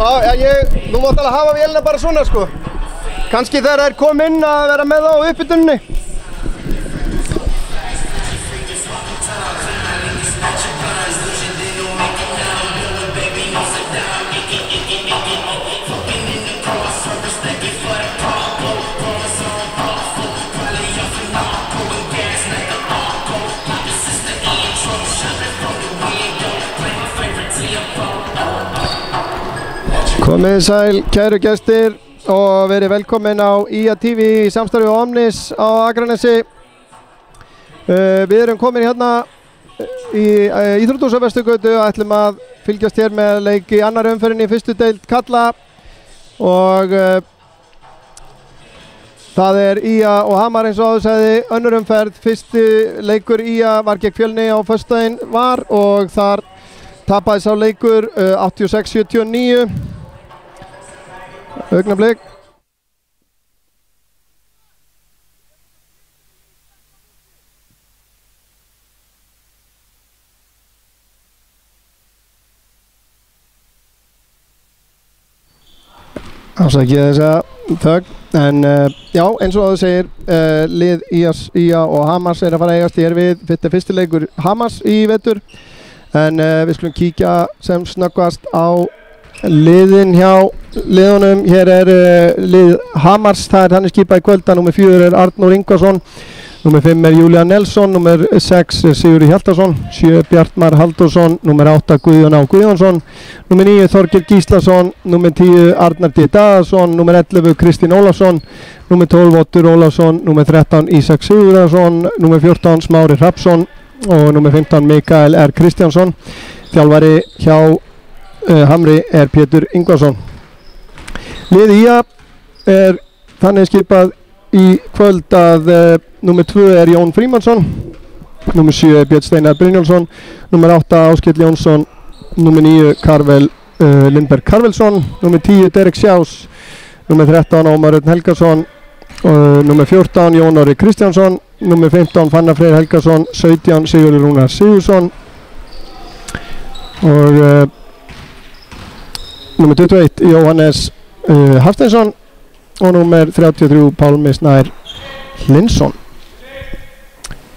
Nú mátt alveg hafa vélina bara svona sko. Kannski þegar það kom inn að vera með á uppbytunni. Komið sæl, kæru gestir, og verið velkomin á IA TV í samstarfi á Omnis á Akranesi. Við erum komin hérna í Íþróttahús á Vesturgötu og ætlum að fylgjast hér með leik í annar umferðinni í fyrstu deild karla, og það er IA og Hamar eins og áður sagði. Önnur umferð, fyrsti leikur IA var gegn Fjölni á föstudaginn var, og þar tapaði sá leikur 86-79. Augnablik. Afsakið þessa þögn, en já, eins og það segir, lið IA og Hamars er að fara að eigast hér við. Þetta er fyrsti leikur Hamars í vetur, en við skulum kíkja sem snöggvast á liðin hjá liðunum. Hér er lið Hamars, það er þannig skipað í kvölda. Númer 4 er Arnór Ingvarsson, númer 5 er Júlían Nelson, númer 6 er Sigurður Hjaltason, 7 Bjartmar Halldórsson, númer 8 Guðjón Á Guðjónsson, númer 9 Þorgeir Gíslason, númer 10 Arnar D. Daðarsson, númer 11 Kristín Ólafsson, númer 12 Oddur Ólafsson, númer 13 Ísak Sigurðarsson, númer 14 Smári Hrafnsson og númer 15 Mikael R. Kristjánsson. Þjálfari hjá Hamri er Pétur Ingvarsson. Lið IA er þannig skipað í kvöld að númer 2 er Jón Frímannsson, númer 7 er Björn Steinar Brynjólfsson, númer 8 Áskell Jónsson, númer 9 Karvel Lindberg Karvelsson, númer 10 Derek Sjás, númer 13 Ómar Örn Helgason, númer 14 Jón Orri Kristjánsson, númer 15 Fannar Freyr Helgason, 17 Sigurður Rúnar Sigursson og númer 21 Jóhannes Hafsteinsson og númer 33 Pálmi Snær Hlinsson.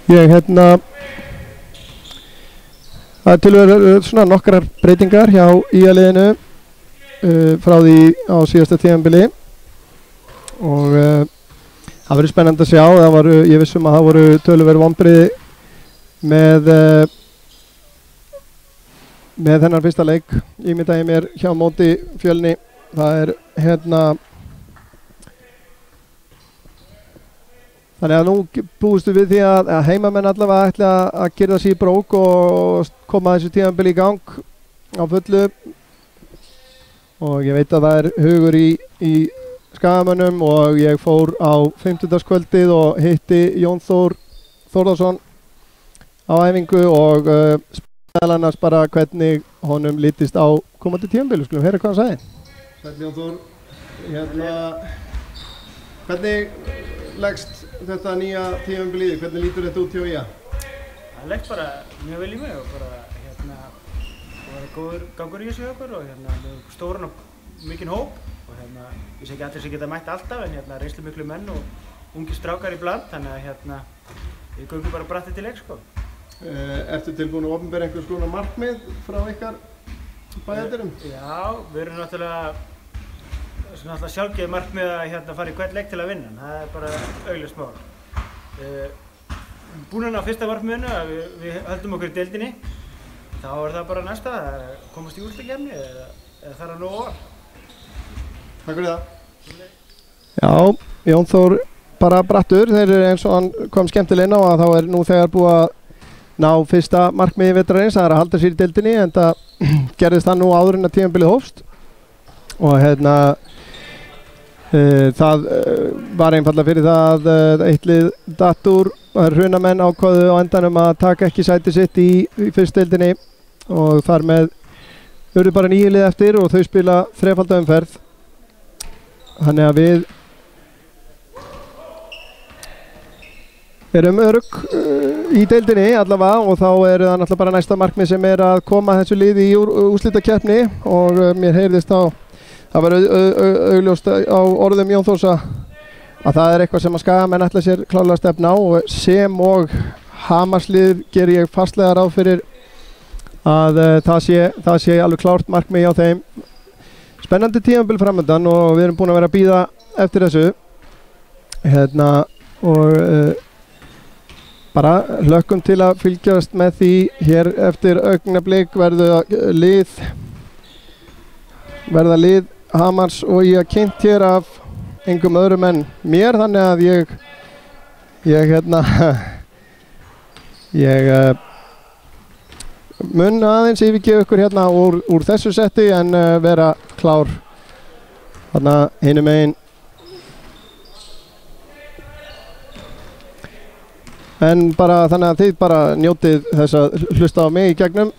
Það er tilverið svona nokkrar breytingar hjá IA-liðinu frá því á síðasta tímabili, og það verður spennandi að sjá. Ég vissum að það voru töluverð vonbrigði með þennan fyrsta leik. Ímyndaði mér hjá móti Fjölni. Það er þannig að nú búistu við því að heimamenn allavega ætla að gera sig í brók og koma þessu tímabili í gang á fullu, og ég veit að það er hugur í Skagamönnum, og ég fór á 50-dagskvöldið og hitti Jón Þór Þórðarsson á æfingu og meðal annars bara hvernig honum litist á komandi tímabili. Skulum heyra hvað hann sagði. Sæll Jón Þór, hvernig leggst þetta nýja tímabili? Hvernig lítur þetta út hjá IA? Það leggst bara mjög vel í mig, og bara það var góður gangur í þessu hjá okkur, og stóran og mikinn hóp, og ég sé ekki allir sem geta mætt alltaf, en reynslu miklu menn og ungi strákar í bland, þannig að við göngum bara brattið til leik sko. Ertu tilbúin að opinbera einhvers konar markmið frá ykkar bæjardyrum? Já, við erum náttúrulega sjálfgefið markmið að fara í hvern leik til að vinna. Það er bara augljóst mál. Búin á fyrsta markmiðinu að við höldum okkur í deildinni. Þá er það bara næsta að komast í úrslitakeppni eða þar að nóg var. Takk fyrir það. Já, Jón Þór bara brattur. Þeir eru eins og hann kom skemmtilega inn á að þá er nú þegar búið að ná fyrsta markmiði vetrarins. Það er að halda sér í deildinni, en það gerðist það nú áður en að tímabilið hófst. Og það var einfaldlega fyrir það að eitt lið datt úr. Hrunamenn ákváðu á endanum að taka ekki sæti sitt í fyrstdeildinni, og þar með urðu bara 9 lið eftir og þau spila þrefalda umferð. Þannig að við erum örugg í deildinni allavega, og þá er það náttúrulega bara næsta markmið sem er að koma þessu liði í úrslitakeppni, og mér heyrðist á það var augljóst á orðum Jón Þórs að það er eitthvað sem að Skagamenn ætla sér klárlega að stefna á, og sem og Hamarslið ger ég fastlega ráð fyrir að það sé alveg klárt markmið hjá þeim. Spennandi tímabil framöndan og við erum búin að vera að bíða eftir þessu og bara hlökkum til að fylgjast með því. Hér eftir augnablik verða lið Hamars og ég kynnt hér af engum öðrum en mér, þannig að ég mun aðeins yfirgefa ykkur hérna úr þessu setti en vera klár þarna hinum megin. En bara þannig að þið bara njótið þess að hlusta á mig í gegnum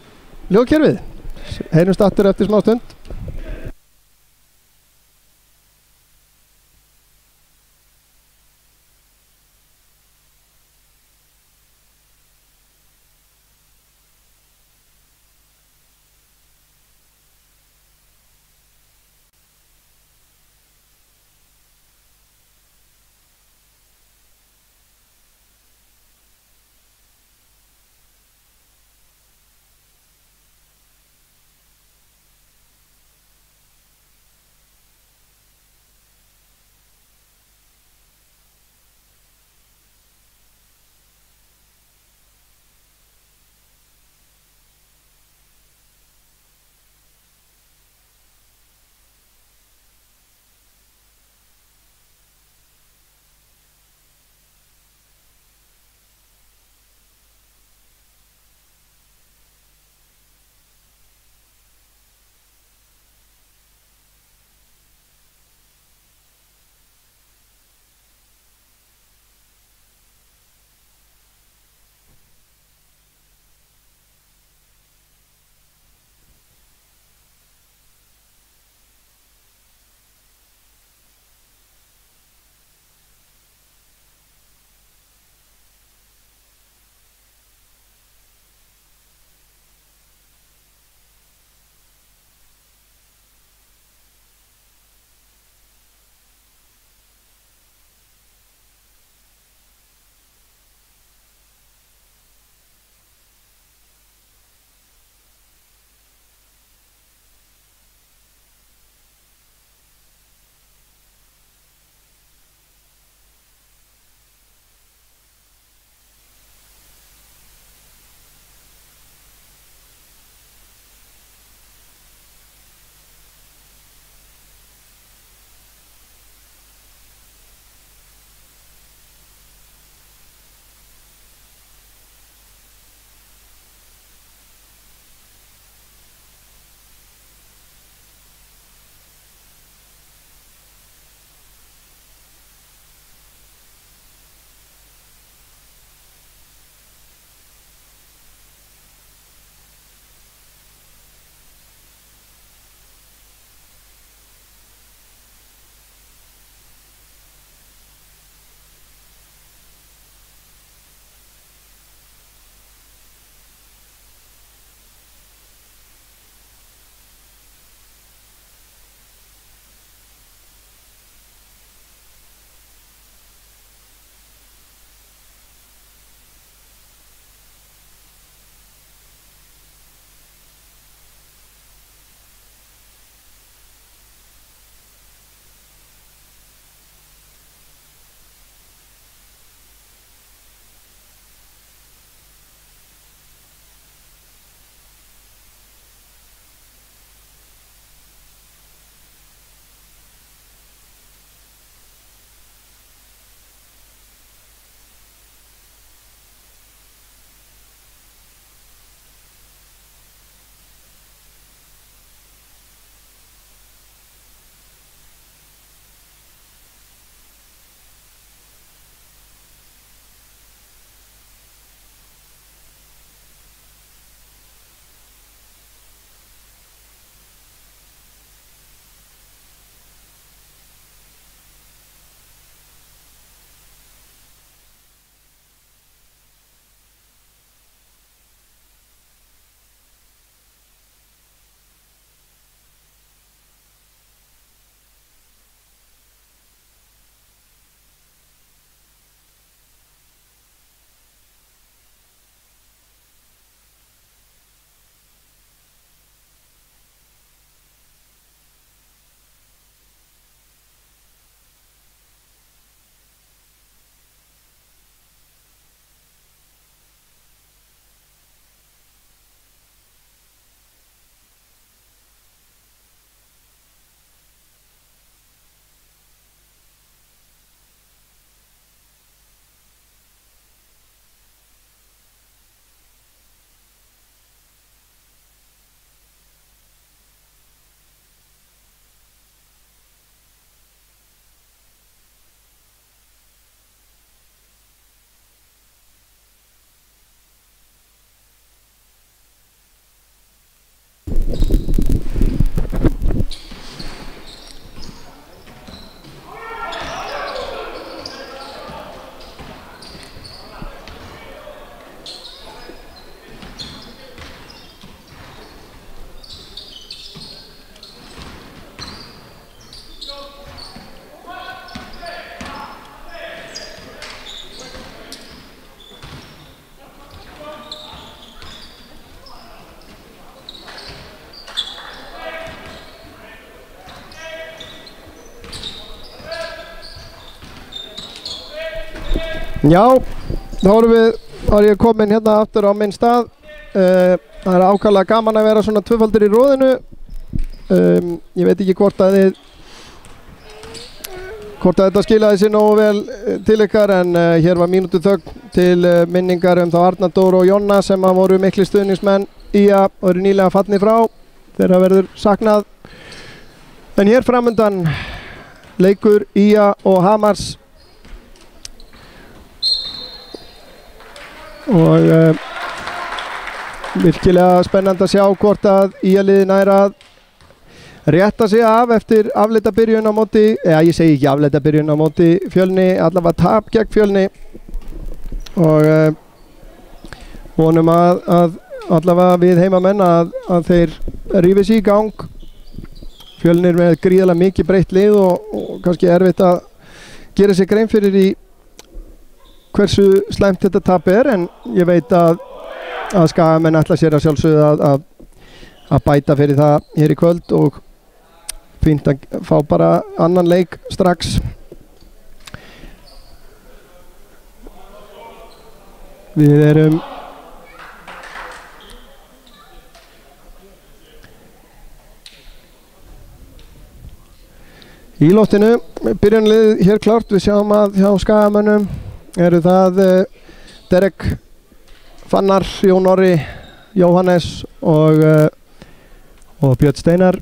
hljóðkerfið. Heyrumst aftur eftir smá stund. Já, þá er ég komin hérna aftur á minn stað. Það er ákaflega gaman að vera svona tvöfaldur í róðinu. Ég veit ekki hvort að þetta skilaði sér nógu vel til ykkar, en hér var mínútu þögn til minningar þá Arnar Dór og Jonna sem voru mikli stuðningsmenn IA og eru nýlega fallnir frá. Þeirra verður saknað. En hér framundan leikur IA og Hamars. Og virkilega spennandi að sjá hvort að IA-liðið nær að rétta sig af eftir afleita byrjun á móti, ég segi ekki afleita byrjun á móti Fjölni, allavega tap gegn Fjölni, og vonum að allavega við heimamenn að þeir rífi sig í gang. Fjölnir með gríðarlega mikið breytt lið og kannski erfitt að gera sér grein fyrir í hversu slæmt þetta tap en ég veit að Skagamenn ætla sér að sjálfsögðu að bæta fyrir það hér í kvöld, og fínt að fá bara annan leik strax. Við erum í loftinu, byrjunlið hér klárt. Við sjáum að hjá Skagamönnum eru það Derek, Fannar, Jón Orri, Jóhannes og Björn Steinar.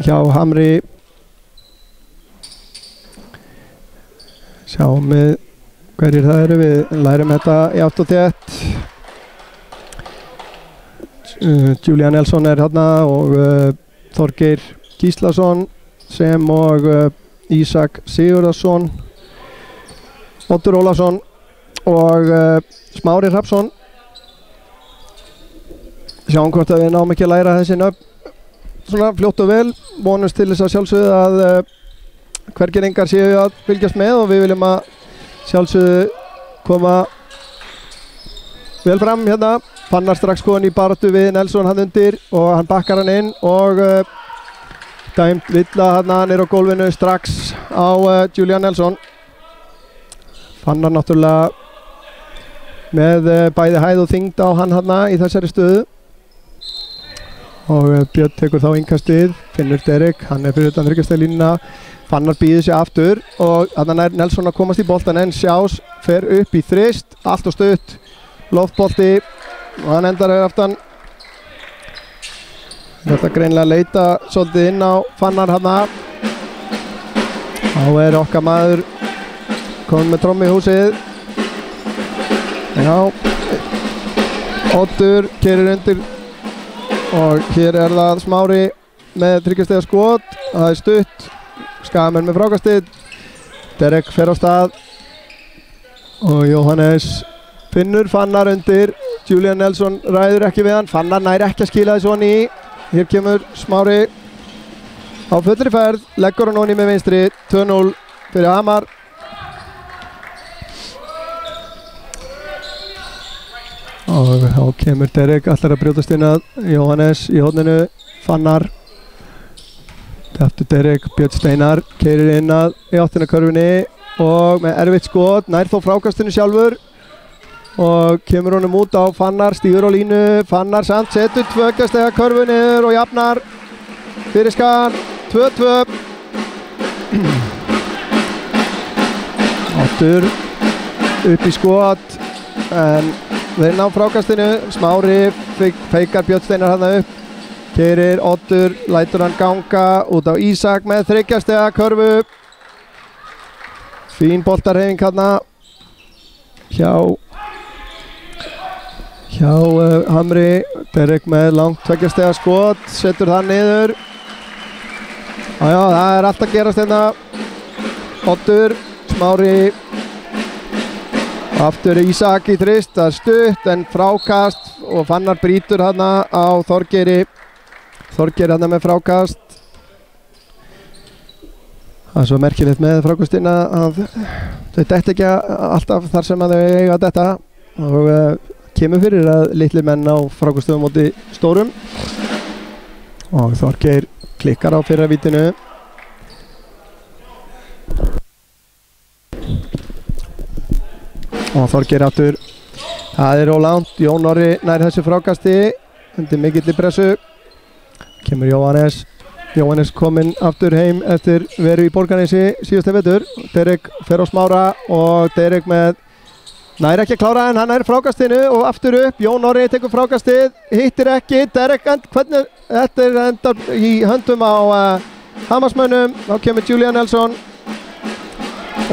Hjá Hamri sjáum við hverjir það eru. Við lærum þetta í átt og þétt. Julian Nelson er hérna og Þorgeir Gíslason sem og Ísak Sigurðarsson, Oddur Ólafsson og Smári Hrafnsson. Sjáum hvort að við náum ekki að læra þessi nöfn svona fljótt og vel. Vonumst til þess að sjálfsögðu að hvergeringar séu að fylgjast með, og við viljum að sjálfsögðu koma vel fram hérna. Fannar strax komin í baráttu við Nelson hann undir og hann bakkar hann inn, og dæmt villa hann er á gólfinu strax á Julian Nelson. Fannar náttúrulega með bæði hæð og þyngd á hann í þessari stöðu, og Björn tekur þá innkastið, finnur Derek, hann er fyrir utan þryggjastælínuna. Fannar býður sig aftur og þannig er Nelson að komast í boltan, en Sjás fer upp í þrist, allt og stutt loftbolti og hann endar hér aftan. Þetta greinilega leita svolítið inn á Fannar Þá er okkar maður komin með trommu í húsið. Já, Oddur keyrir undir og hér er það Smári með þryggjastega skot. Það er stutt, Skagamenn með frákastið. Derek fer á stað og Jóhannes finnur Fannar undir. Julian Nelson ræður ekki við hann. Fannar nær ekki að skila þessu hann í. Hér kemur Smári á fullri ferð, leggur hann onni með vinstri. 2-0 fyrir Hamar. Og þá kemur Derek, allar að brjótast inn að Jóhannes í horninu. Fannar aftur Derek, Björn Steinar keyrir inn að í áttina körfunni og með erfitt skot, nær þó frákastinu sjálfur og kemur honum út á Fannar, stígur á línu. Fannar samt setur tvöggastega körfu niður og jafnar fyrir Skagan. 2-2. Aftur upp í skot en þeir ná frákastinu. Smári feikar Björn Steinar hann upp, keyrir Oddur, lætur hann ganga út á Ísak með þryggjastega körfu. Fín boltarhefing hann hjá Hamri. Derek með langt 2 stiga skot, setur það niður. Já, það er allt að gerast hérna. Oddur, Smári, aftur Ísak í þrist, það er stutt en frákast og Fannar brýtur hérna á Þorgeiri. Þorgeir hérna með frákast. Það er svo merkilegt með frákastina að þau detta ekki alltaf þar sem að þau eiga þetta og kemur fyrir að litli menn á frákastöðum móti stórum og Þorgeir klikkar á fyrra vítinu. Og Þorgeir aftur, það er ólangt. Jón Orri nær þessu frákasti undir mikilli pressu. Kemur Jóhannes kominn aftur heim eftir veru í Borgarnesi síðustu vetur. Derek fer á Smára og Derek með nær ekki að klára en hann nær frákastinu og aftur upp. Jón Orri tekur frákastið, hittir ekki. Derek, hvernig þetta endar í höndum á Hamarsmönnum. Þá kemur Julian Nelson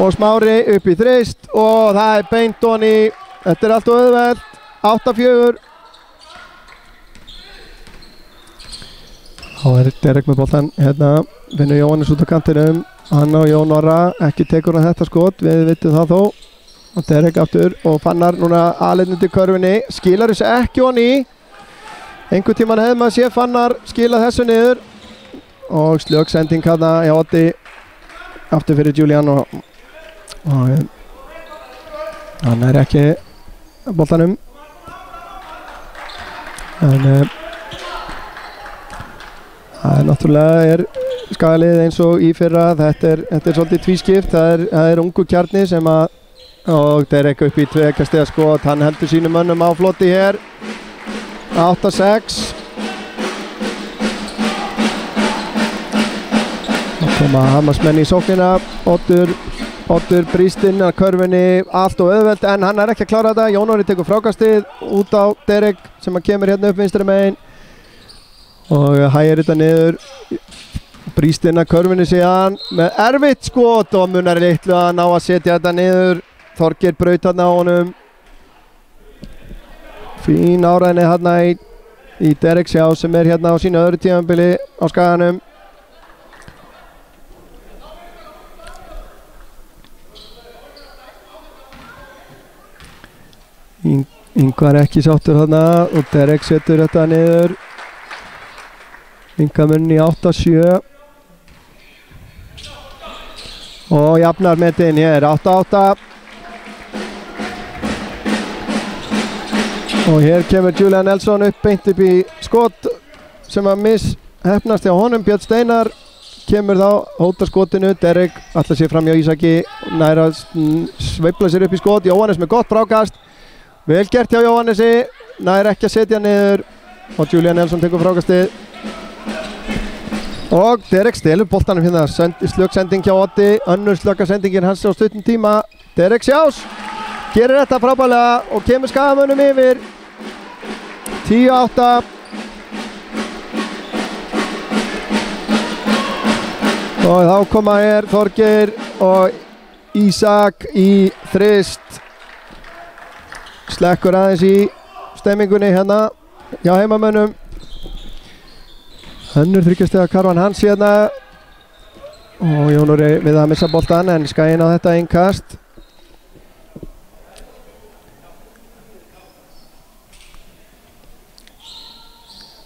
og Smári upp í þrist og það er beint onni. Þetta er allt og auðvelt. 8-4. Þá er Derek með boltan hérna, finnur Jóhannes út á kantinum. Hann og Jón Orra, ekki tekur hann þetta skot, við vitum það þó. Og Derek aftur og Fannar núna aðleiðandi körfunni, skilar þessu ekki onni. Einhvern tíman hefði maður séð Fannar skila þessu niður. Og slög sending hérna í Oddi aftur fyrir Julian og hann er ekki boltanum. En það er náttúrulega Skagalið eins og í fyrra, þetta er svolítið tvískipt, það er ungu kjarni sem að og Derek upp í 2 stiga skot, hann heldur sínum mönnum á flotti hér. 8-6. Það koma Hamarsmenn í sóknina. Oddur brýst inn að körfunni, allt og auðvelt en hann er ekki að klára þetta. Jón Orri tekur frákastið út á Derek sem að kemur hérna upp vinstri megin og hægir þetta niður. Brýst inn að körfunni síðan með erfitt skot og munar litlu að ná að setja þetta niður. Þorgeir braut hérna á honum. Fín áræðinni hérna í Derek Sjá sem er hérna á sínu öðru tímabili á Skaganum. Ingvar ekki sáttur hérna og Derek setur þetta niður. Ingamunn í 8-7 og jafnar metin hér 8-8 og hér kemur Julian Nelson beint upp í skot sem að hefnast hjá honum. Björn Steinar kemur þá, hótar skotinu. Derek allar sér fram hjá Ísaki, næra sveifla sér upp í skot. Jóhannes með gott frákast, vel gert hjá Jóhannesi, nær ekki að setja niður og Julian Nelson tekur frákastið og Derek stelur boltanum hérna. Slögsending hjá Oddi, önnur slöggasendingin hans á stuttum tíma. Derek Sjás gerir þetta frábælega og kemur Skagamönnum yfir 10-8 og þá koma hér Þorgeir og Ísak í þrist. Slekkur aðeins í stemmingunni hérna hjá heimamönnum. Önnur 3 stiga karvan hans hérna og Jón Orri við að missa boltan en Skaginn á þetta innkast.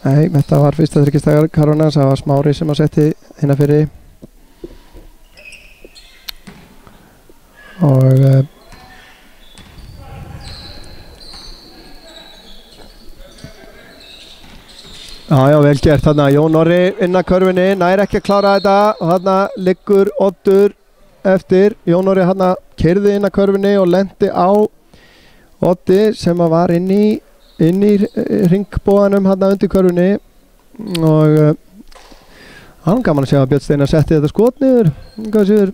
Nei, þetta var fyrsta 3 stiga karvan hans, það var Smári sem að setti hérna fyrir og já, vel gert þarna. Jón Orri inn að körfunni, nær ekki að klára þetta og þarna liggur Oddur eftir. Jón Orri þarna keyrði inn að körfunni og lendi á Oddi sem að var inn í ringbóðanum þarna undir körfunni og hann gaman að sjá að Björn Steinar setti þetta skot niður. Hvað séður?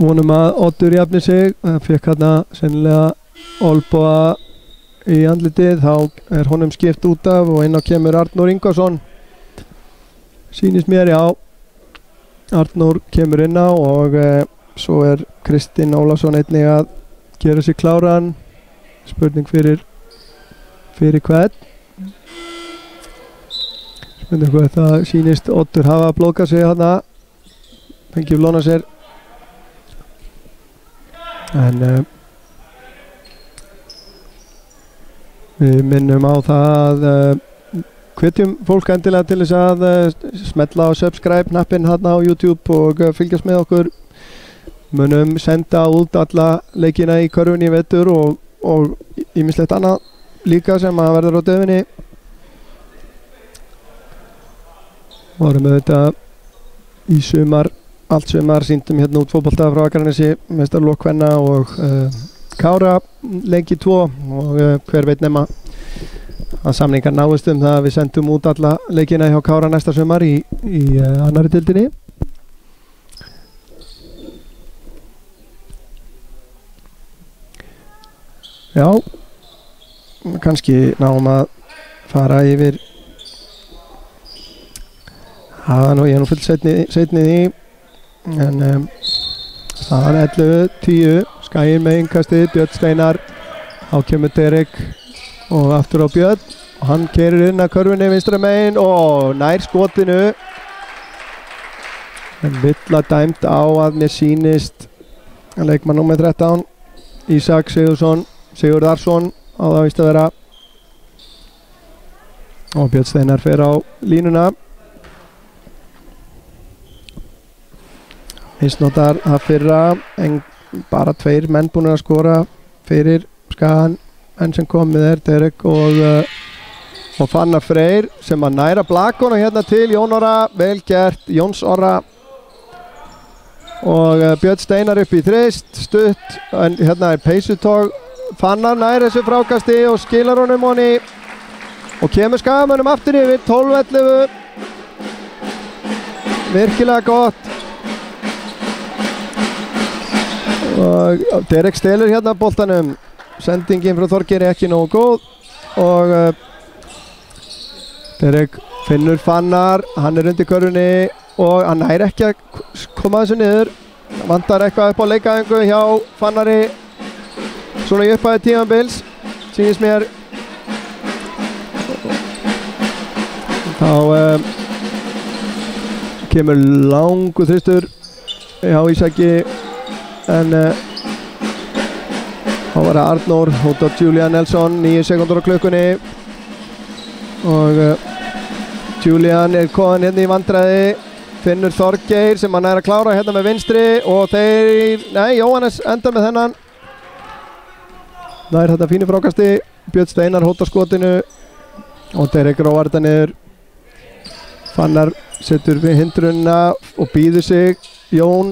Vonum að Oddur jafni sig, það fekk hérna sennilega olbúa í andlitið, þá er honum skipt út af og inn á kemur Arnór Ingvarsson. Sýnist mér, já. Arnór kemur inn á og svo Kristinn Ólafsson einnig að gera sig kláran. Spurning fyrir hvern. Spurning hvað það sýnist Oddur hafa blókað sig þarna. Fengið lóna sér. En við minnum á það að hvetjum fólk endilega til þess að smetla á subscribe-knappinn hérna á YouTube og fylgjast með okkur. Munum senda út alla leikina í körfunni í vetur og ýmislegt annað líka sem að verður á döfinni. Varum við þetta í sumar, allt sumar, sýndum hérna út fótbolta frá Akranesi, meistaralok kvenna og Kára leiki 2 og hver veit nema að samningar náist það að við sendum út alla leikina hjá Kára næsta sumar í annari deildinni. Já, kannski náum að fara yfir ég nú fullt seinni í en það 11-10 Skaginn með innkastið, Björn Steinar á kemur Derek og aftur á Björn og hann keyrir inn að körfunni vinstra megin og nær skotinu en villa dæmt á að mér sýnist leikmann númer 13 Ísak Sigurðarsson á það víst að vera og Björn Steinar fer á línuna. Hinsnotar það fyrra en bara 2 menn búin að skora fyrir Skagan enn sem komið Derek og Fannar Freyr sem að næra blakona hérna til Jón Orra, vel gert Jóns Orra og Björn Steinar upp í þrist, stutt en hérna peysutog Fannar nær þessu frákasti og skilar honum honni og kemur Skagamönnum aftur yfir 12-11 virkilega gott og Derek stelur hérna boltanum, sendingin frá Þorgeiri ekki nógu góð og Derek finnur Fannar, hann undir körfunni og hann nær ekki að koma þessu niður, vantar eitthvað upp á leikaðingu hjá Fannari svona í upphæði tímabils sýnist mér þá kemur langur þristur hjá Ísaki en þá var það Arnór út á Julian Nelson 9 sekundur á klukkunni og Julian komin hérna í vandræði finnur Þorgeir sem hann að klára hérna með vinstri og Jóhannes endar með þennan nær þetta fínu frákasti Björn Steinar hóta skotinu og Derek róar þetta niður Fannar setur við hindrunna og býður sig Jón,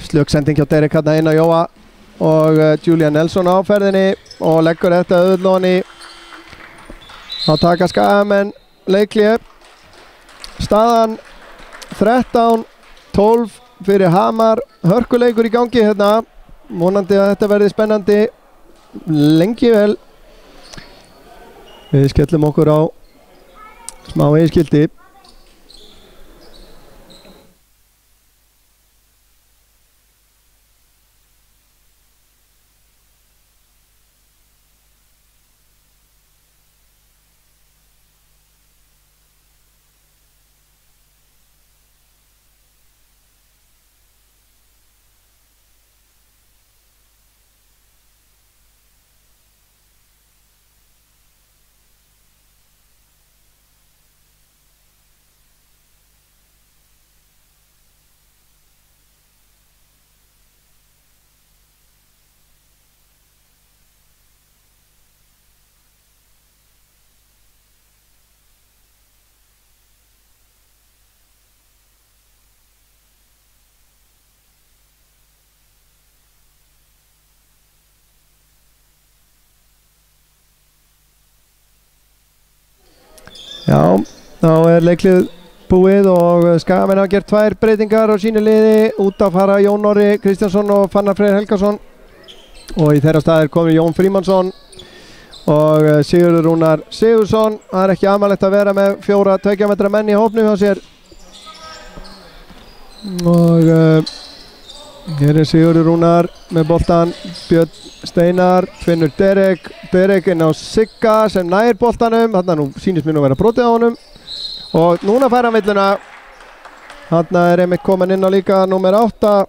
slöksending hjá Derek hérna inn á Jóa og Julian Nelson á ferðinni og leggur þetta auðlóni þá taka Skagamenn leikli staðan 13-12 fyrir Hamar hörkuleikur í gangi hérna vonandi að þetta verði spennandi lengi vel við skellum okkur á smá eiginskildi Já, þá leiklið búið og Skagamenn hafa gert 2 breytingar á sínu liði út að fara Jón Orri Kristjánsson og Fannar Freyr Helgason og í þeirra stað komið Jón Frímannsson og Sigurður Rúnar Sigurðsson það ekki amalegt að vera með 4 2 metra menn í hópnum hjá sér og hér er Sigurður Rúnar með boltan. Björn Steinar finnur Derek inn á Sigga sem nær boltanum. Þarna nú sýnist mér nú vera brotið á honum og núna fær hann villuna. Þarna er einmitt komin inn á líka númer 8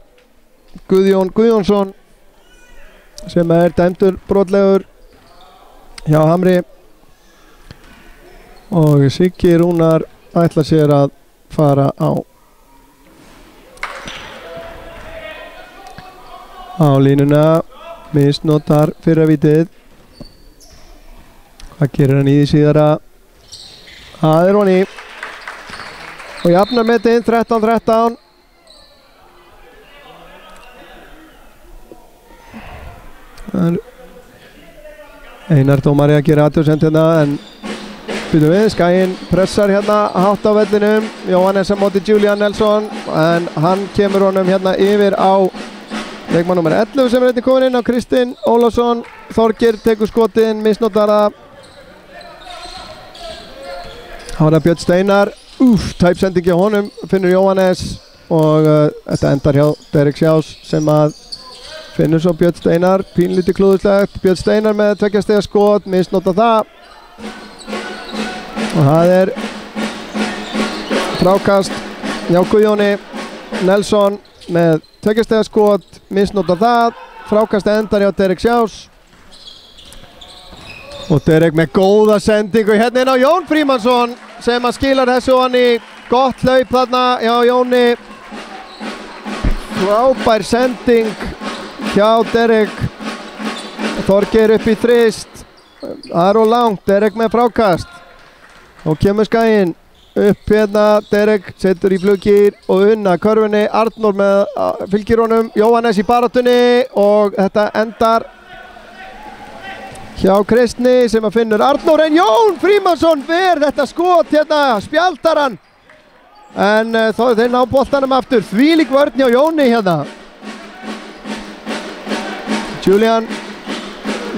Guðjón Guðjónsson sem er dæmdur brotlegur hjá Hamri og Siggi Rúnar ætlar sér að fara á línuna, misnotar fyrra vítið. Hvað gerir hann í því síðara? Það er honi og jafnar metinn 13-13. Einar dómari að gera athugasemd hérna en byrjum við, Skaginn pressar hérna hátt á vellinum. Jóhannes á móti Julian Nelson en hann kemur honum hérna yfir á leikmann nummer 11 sem er hérna komin inn á Kristinn Ólafsson. Þorgeir tekur skotinn, misnotar það. Það var það Björn Steinar. Tæpsendingi á honum, finnur Jóhannes og þetta endar hjá Derek Sjás sem að finnur svo Björn Steinar, pínlítið klúðuslegt. Björn Steinar með 2 stiga skot, misnota það. Og það er frákast hjá Guðjóni Nelson með 2 stiga skot, misnota það. Frákast endar hjá Derek Sjás. Og Derek með góða sendingu hérna inn á Jón Frímannsson sem að skilar þessu hann í gott hlaup þarna hjá Jóni. Frábær sending hjá Derek. Þorgeir upp í þrist. Það er of langt, Derek með frákast. Og kemur Skaginn upp hérna, Derek setur í flugir og unna körfunni. Arnór með fylgir honum, Jóhannes í baráttunni og þetta endar hjá Kristni sem að finnur Arnór en Jón Frímannsson ver þetta skot hérna, spjaldar hann. En þá þeir ná boltanum aftur, þvílík vörn hjá Jóni hérna. Julian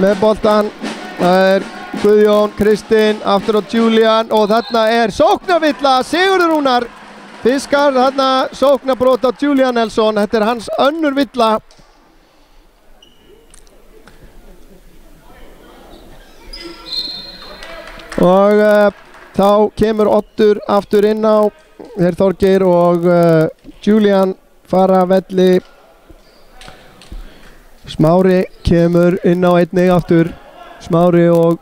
með boltan, það er Guðjón, Kristinn, aftur á Julian og þarna er sóknarvilla, Sigurður Rúnar fiskar þarna sóknarbrot á Julian Nelson, þetta er hans önnur villa. Og þá kemur Oddur aftur inn á, þeir Þorgeir og Julian fara velli. Smári kemur inn á einnig aftur, Smári og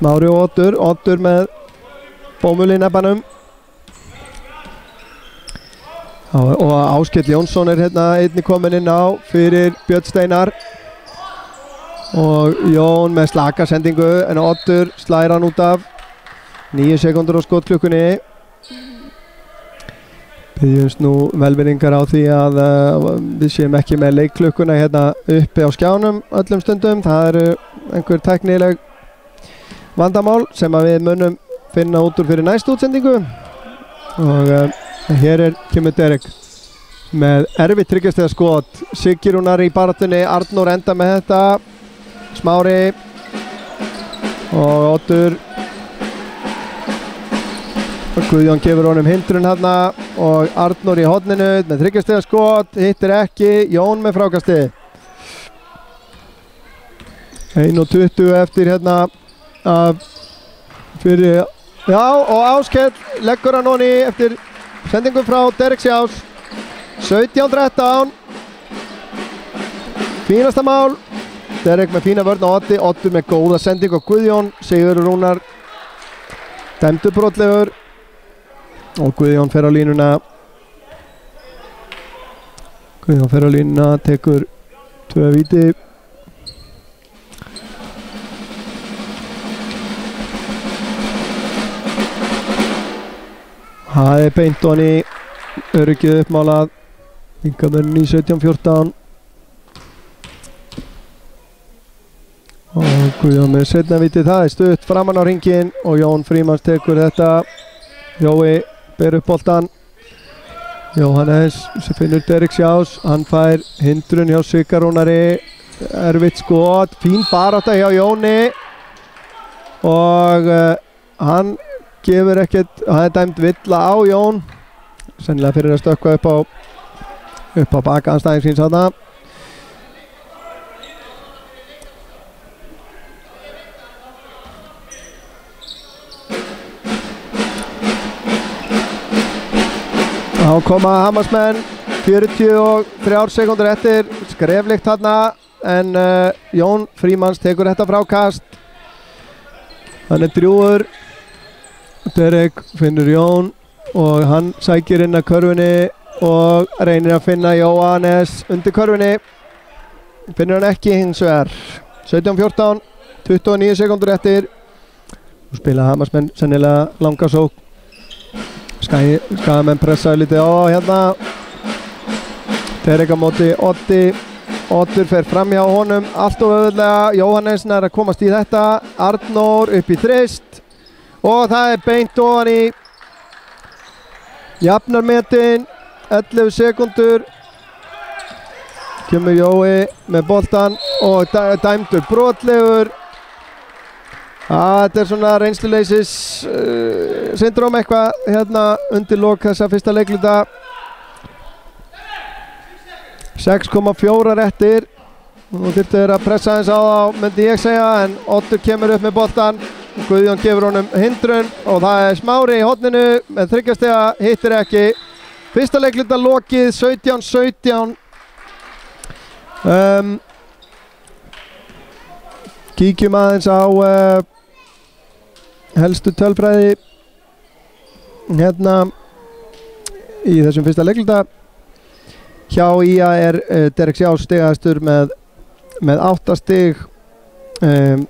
Oddur með bómul í nebbanum. Og Áskell Jónsson er hérna einnig komin inn á fyrir Björn Steinar. Og Jón með slaka sendingu en Oddur slær hann út af. 9 sekundur á skotklukkunni. Byggjumst nú velvinningar á því að við séum ekki með leikklukkuna hérna uppi á skjánum öllum stundum. Það eru einhver tæknileg vandamál sem að við munum finna út úr fyrir næstu útsendingu. Og hér kemur Derek með erfitt 3 stiga skot. Siggi Rúnar í baráttunni, Arnór enda með þetta. Smári og Oddur. Guðjón gefur honum hindrun hérna og Arnór í horninu með 3 stiga skot, hittir ekki. Jón með frákasti. 1:20 eftir hérna fyrir, já, og Áskell leggur hann honi eftir sendingu frá Derek Sjás. 17-13. Fínasta mál. Derek með fína vörn á Oddi, Oddur með góða sendingu á Guðjón. Sigurður Rúnar dæmdur brotlegur og Guðjón fer á línuna. Tekur 2 víti. Það er beint honi, öryggið uppmálað, vinkamörn í 17-14. Og Guðjón með seinna viti, það er stutt framan á hringinn og Jón Frímanns tekur þetta. Jói ber upp boltan. Jóhannes sem finnur Derek Sjás, hann fær hindrun hjá Sigga Rúnari. Erfitt skot, fín barátta hjá Jóni og hann gefur ekkert, hann er dæmt villa á Jón. sennilega fyrir að stökkva upp á baka anstæðing síns þarna. Þá koma Hamarsmenn 43 sekúndur eftir, skreflíkt þarna en Jón Frímanns tekur þetta frákast. Hann drjúgur, Derek finnur Jón og hann sækir inn að körfunni og reynir að finna Jóhannes undir körfunni. Finnur hann ekki hins vegar. 17-14, 29 sekúndur eftir. Nú spila Hamarsmenn sennilega langa sókn. Skagamenn pressaði lítið á hérna. Derek á móti Oddi. Oddur fer fram hjá honum allt of auðvitað. Jóhannes nær að komast í þetta. Arnór upp í þrist og það er beint ofan í. Jafnarmetin 11 sekúndur. Kemur Jói með boltan og dæmdur brotlegur. Þetta er svona reynsluleysis syndrom eitthvað hérna undir lok þessa fyrsta leikluta. 6,4 eftir. Nú þyrftu þeir að pressa eins á þá, myndi ég segja, en Oddur kemur upp með boltan. Guðjón gefur honum hindrun og það er Smári í horninu með 3 stiga, hittir ekki. Fyrsta leikluta lokið, 17-17. Kíkjum aðeins á helstu tölfræði hérna í þessum fyrsta leikluta. Hjá IA er Derek Sjás stigahæstur með 8 stig,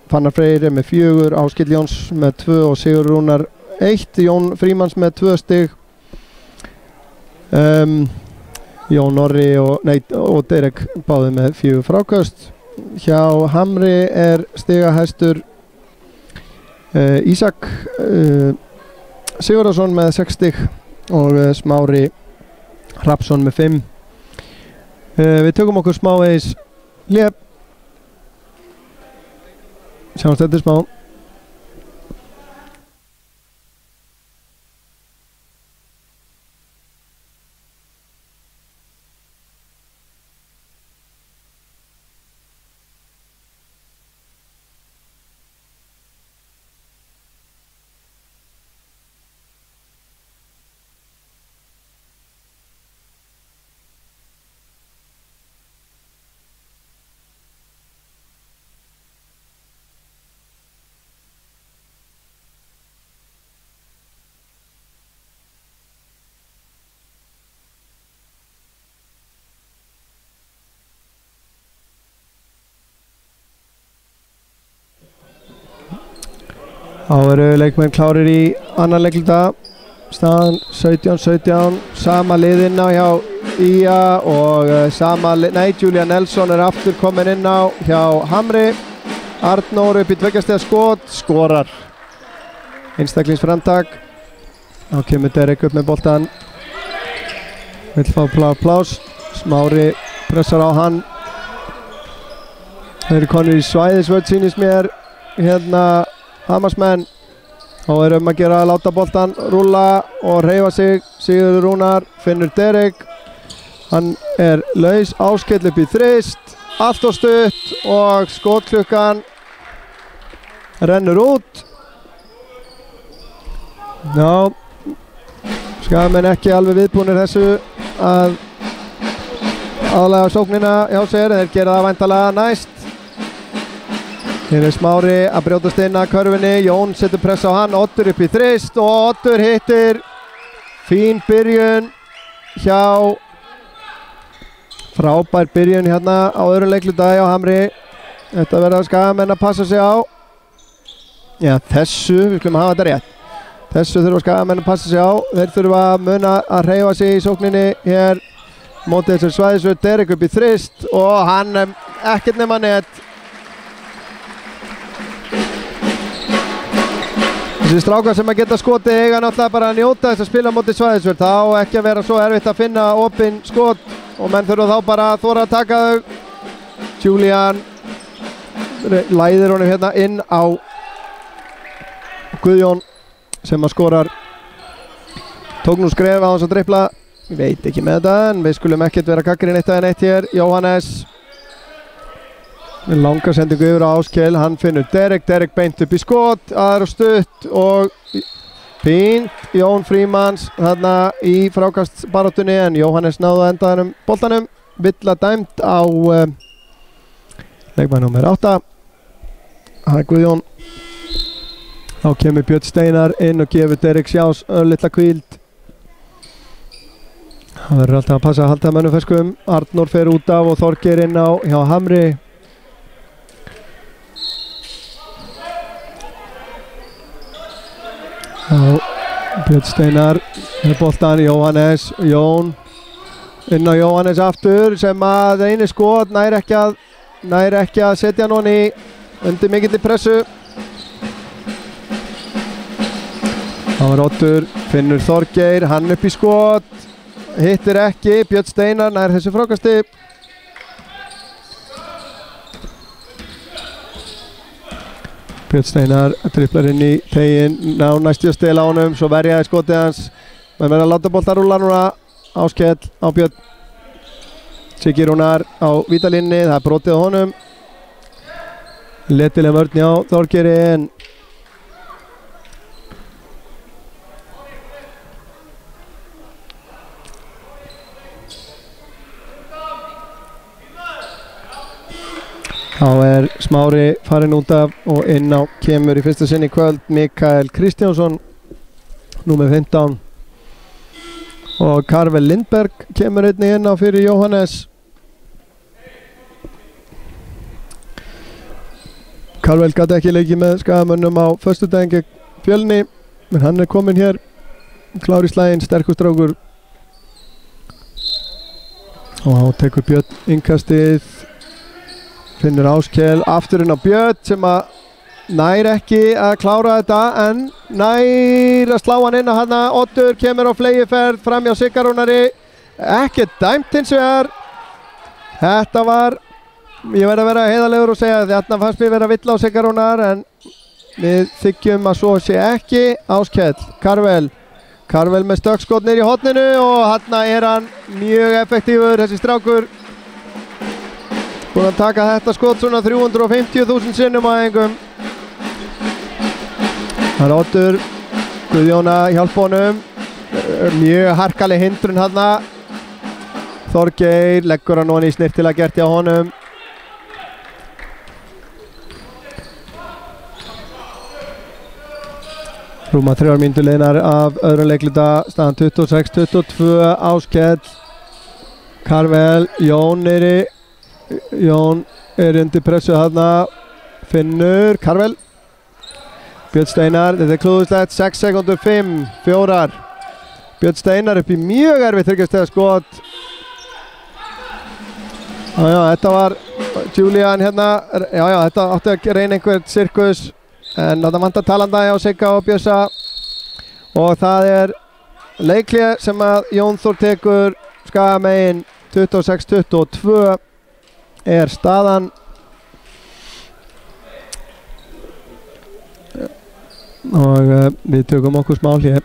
Fannar Freyr með 4, Áskill Jóns með 2 og Sigur Rúnar 1, Jón Frímanns með 2 stig, Jón Orri og Derek báði með 4 fráköst. Hjá Hamri er stigahæstur Ísak Sigurðarsson með 6 stig og Smári Hrafnsson með 5. Við tökum okkur smávegis hlé. Sjáumst þetta smá. Þá eru leikmenn klárir í annan leikluta. Staðan 17-17, sama liðinn á hjá IA og Julia Nelson er aftur komin inn á hjá Hamri. Arnór upp í 2 stiga skot, skorar. Einstaklingsframtak. Þá kemur Derek upp með boltan. Vill fá plás. Smári pressar á hann. Þeir eru konur í svæðisvörð sýnist mér hérna Hamarsmenn. Þá er að gera að láta boltan rúlla og hreyfa sig. Sigurður Rúnar finnur Derek. Hann er laus, Áskill upp í þrist. Allt og stutt og skotklukkan rennur út. Já, Skagamenn ekki alveg viðbúnir þessu að aðlaga sóknina hjá sér. Þeir gera það væntanlega næst. Hér er Smári að brjótast inn að körfunni. Jón setur press á hann, Oddur upp í þrist og Oddur hittir. Fín byrjun hjá frábær byrjun hérna á öðrum leikluta hjá Hamri. Þetta verða Skagamenn að passa sig á. Já, við skulum hafa þetta rétt. Þessu þurfa Skagamenn að passa sig á. Þeir þurfa að muna að hreyfa sig í sókninni hér mótið þessar svæðisvörð. Derek upp í þrist og hann ekkert nema net. Þessi strákar sem að geta skotið eiga náttúrulega bara að njóta þess að spila mótið svæðisvörð. Það á ekki að vera svo erfitt að finna opinn skot og menn þurfa þá bara að þora að taka þau. Julian læðir honum hérna inn á Guðjón sem að skorar. Tók nú skref á hans að dribbla Ég veit ekki með þetta, en við skulum ekkert vera gagnrýn eitt eða neitt hér. Jóhannes með langa sendingu yfir á Áskell, hann finnur Derek beint upp í skot, aðra stutt og fínt Jón Frímanns þarna í frákastbaráttunni, en Jóhannes náðu að enda hennum boltanum. Villa dæmt á leikmann númer 8. Það er Guðjón. Þá kemur Björn Steinar inn og gefur Derek Sjás litla hvíld. Það verður alltaf að passa að halda mönnum ferskum. Arnór fer út af og Þorgeir inn á hjá Hamri. Björn Steinar með boltan, Jóhannes, Jón inn á Jóhannes aftur sem að eini skot nær ekki að setja hann í undir mikilli pressu. Það var Oddur, finnur Þorgeir, hann upp í skot, hittir ekki, Björn Steinar nær þessu frákasti. Björn Steinar triplar inn í teginn, næst í að stela honum, svo verjaði skotið hans. Menn verða að láta bolta rúlla núna. Áskell á Björn. Siggi Rúnar á vítalínni, það er brotið á honum. Letileg vörn hjá Þorgeiri, en þá er Smári farinn út af og inn á kemur í fyrsta sinn í kvöld Mikael Kristjánsson númer 15 og Karvel Lindberg kemur einnig inn á fyrir Jóhannes. Karvel gat ekki leikið með Skagamönnum á föstudaginn gegn Fjölni, en hann er kominn hér klár í slaginn, sterkur strákur. Og þá tekur Björn innkastið, finnur Áskell aftur inn á Björn sem að nær ekki að klára þetta, en nær að slá hann inn á hana. Oddur kemur á flegiferð fram hjá Sigga Rúnari, ekkert dæmt hins vegar. Þetta var, ég verð að vera heiðarlegur og segja að þarna fannst mér vera vill á Sigga Rúnar, en við þykjum að svo sé ekki. Áskell, Karvel með stökkskot niður í horninu og þarna er hann mjög effektífur, þessi strákur. Búinn að taka þetta skot svona 350.000 sinnum á engum. Það er Oddur, Guðjón að hjálpa honum, mjög harkaleg hindrun þarna. Þorgeir leggur hann ofan í snirtilega gert hjá honum. Rúma 3 mínútur liðnar af öðrum leikluta, staðan 26-22. Áskell, Karvel, Jón er undir pressu þarna, finnur Karvel. Björn Steinar, þetta er klúðuslegt, 6 sekundur 5, 4. Björn Steinar upp í mjög erfitt þriggjastiga skot. Já, þetta var Julian hérna, þetta átti að reyna einhvern sirkus, en þetta vantar talanda hjá Sigga og Bjössa. Og það er leikhlé sem að Jón Þór tekur Skagamegin, 26-22 er staðan. Og við tökum okkur smá hlé.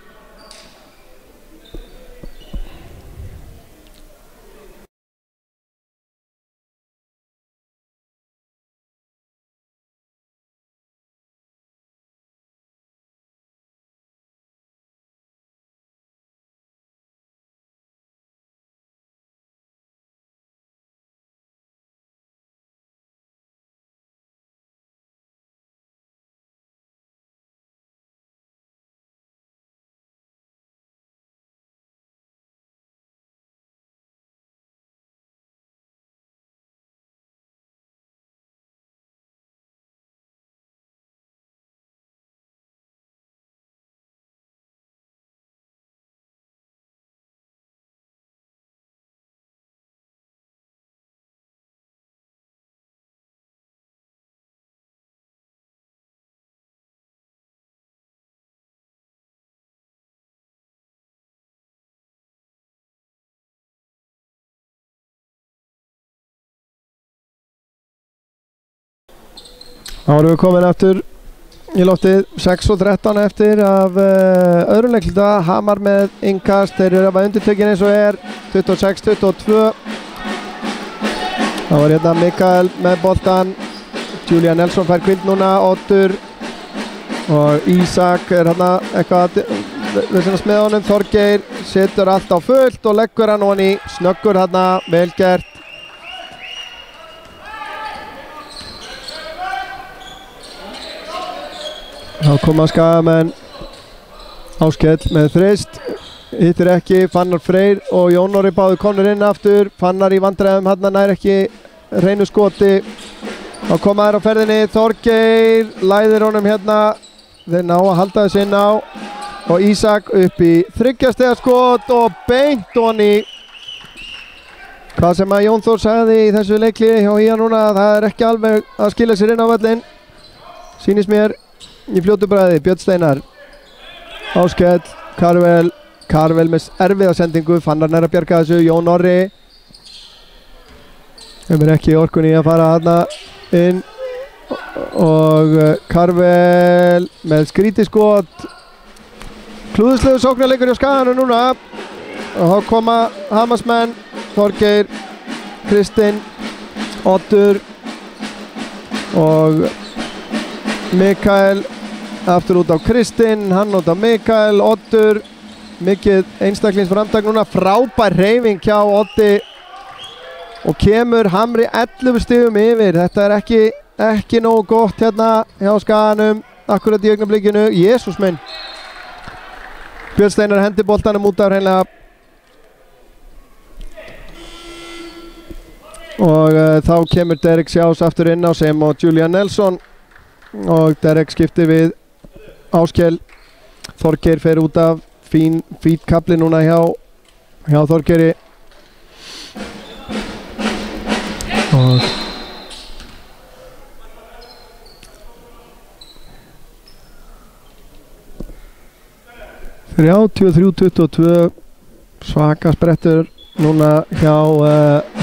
Þá erum við komin aftur í loftið, 6:13 eftir af öðrum leikluta. Hamar með innkast, þeir eru að undirtökin eins og er 26-22. Það var hérna Mikael með boltan, Julian Nelson fær kvild núna, Oddur og Ísak er hérna eitthvað að smiða honum. Þorgeir setur allt á fullt og leggur hann honi, snöggur hérna, vel gert. Þá koma Skagamenn, Áskell með þrist, hittir ekki, Fannar Freyr og Jón Orri báðu komnir inn aftur. Fannar í vandræðum, hann nær ekki hreinu skoti. Þá koma þær á ferðinni, Þorgeir læðir honum hérna, þeir ná að halda þessu inn á og Ísak upp í 3 stiga skot og beint honi. Hvað sem að Jón Þór sagði í þessu leikli hjá Ía núna, það er ekki alveg að skilja sér inn á völlinn, sýnist mér. Í fljótu bræði, Björn Steinar, Áskell, Karvel með erfiða sendingu, Fannar nær að bjarga þessu, Jón Orri hefur ekki orkunni að fara hana inn og Karvel með skrítiskot, klúðuslegu sóknarleikur hjá Skaganum núna og þá koma Hamarsmenn, Þorgeir, Kristinn, Oddur og Mikael aftur út á Kristinn, hann út á Mikael, Oddur, mikið einstaklingsframtak núna, frábær hreyfing hjá Oddi og kemur Hamri 11 stigum yfir. Þetta er ekki nógu gott hérna hjá Skaganum akkurat í augnablikinu. Jesús minn, Björn Steinar hendi boltanum út af hreinlega og þá kemur Derek Sjás aftur inn á sem og Julian Nelson og Derek skiptir við Áskell. Þorgeir fer út af, fít kapli núna hjá Þorgeiri og 33-22, svaka sprettur núna hjá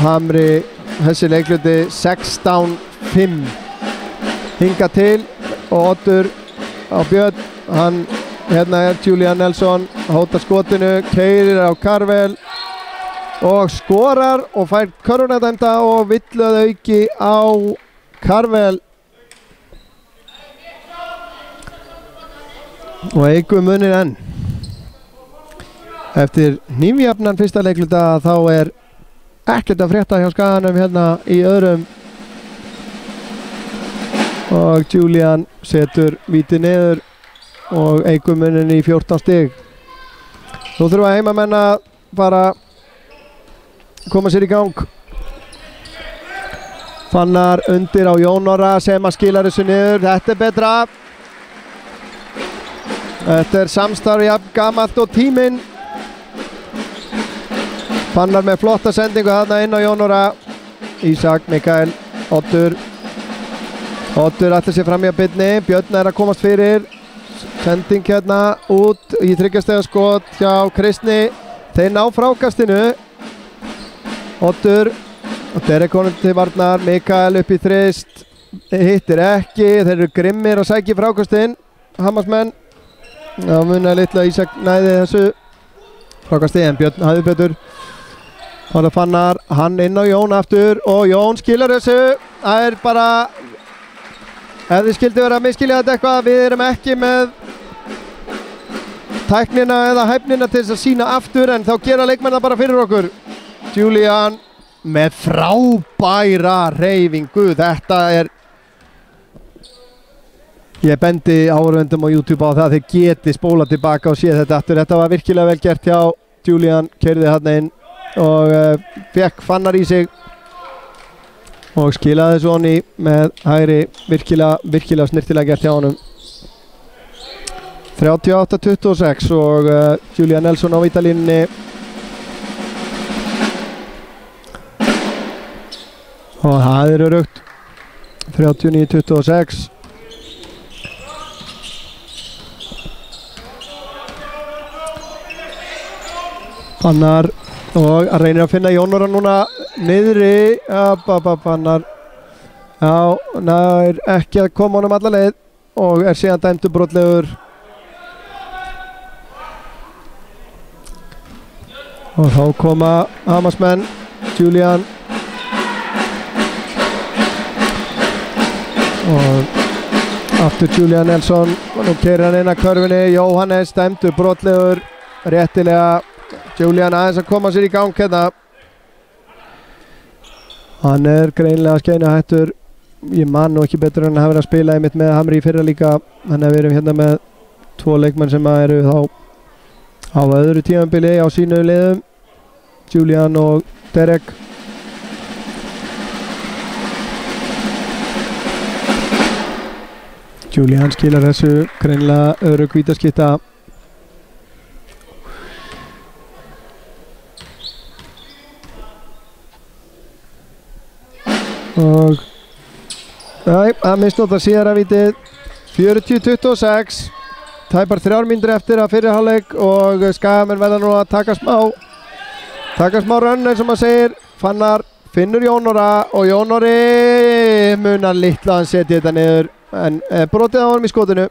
Hamri. Þessi leikluti 16-5 hinga til og Oddur á Björn, hann hérna er Julian Nelson, hótar skotinu, keyrir á Karvel og skorar og fær körfunadæmda og villuð auki á Karvel og eigu munir enn. Eftir nýfjafnan fyrsta leikluta þá er ekkert að frétta hjá Skaganum hérna í öðrum og Julian setur víti niður og eigur munin í 14 stig. Nú þurfa heimamenn að bara koma sér í gang. Fannar undir á Jón Orra sem að skila þessu niður. Þetta er betra. Þetta er samstarf jafn gamalt og tíminn. Fannar með flotta sendingu þarna inn á Jón Orra. Ísak, Mikael, Oddur ætlar sér fram í að byrni. Björn er að komast fyrir. Sending hérna út í 3 stiga skot hjá Kristni. Þeir ná frákastinu. Oddur og Derek konum til varnar. Mikael upp í þrist. Hittir ekki. Þeir eru grimmir að sækja frákastinn. Hamarsmenn. Það munar litla Ísak næði þessu frákasti en Björn hafði betur. Það er Fannar, hann inn á Jón aftur og Jón skilar þessu. Það er bara, ef þið skildi vera að miskilja þetta eitthvað, við erum ekki með tæknina eða hæfnina til þess að sína aftur en þá gera leikmenn það bara fyrir okkur. Julian með frábæra hreyfingu, þetta er, ég bendi áhorfendum á YouTube á það að þeir geti spólað tilbaka og séð þetta aftur. Þetta var virkilega vel gert hjá Julian, keyrði hann inn og fekk Fannar í sig og skilaði þessu honni með hægri, virkilega snirtilega gert hjá honum. 38-26 og Julian Nelson á vítalínunni. Og það er örugt. 39-26. Fannar og að reynir að finna Jón Orra núna niðri. Fannar, já, nær ekki að koma honum alla leið. og síðan dæmdur brotlegur. Og þá koma Hamarsmenn, Julian og aftur Julian Nelson og nú keyrir hann inn að körfunni. Jóhannes dæmdur brotlegur réttilega. Julian aðeins að koma sér í gang hérna. Hann greinilega skeinahættur. Ég man nú ekki betur en að hafa verið að spila einmitt með Hamri í fyrra líka. Þannig að við erum hérna með 2 leikmenn sem eru þá á öðru tímabili á sínu liðum, Julian og Derek. Julian skilar þessu greinilega öðru hvítaskipta. Og það misnóta síðara vítið. 40-26, tæpar 3 mínútur eftir að fyrri hálfleik og Skagamenn verða nú að taka smá rönn eins og maður segir. Fannar finnur Jón Orra og Jón Orri munar litla að hann setja þetta niður en brotið á honum í skotinu.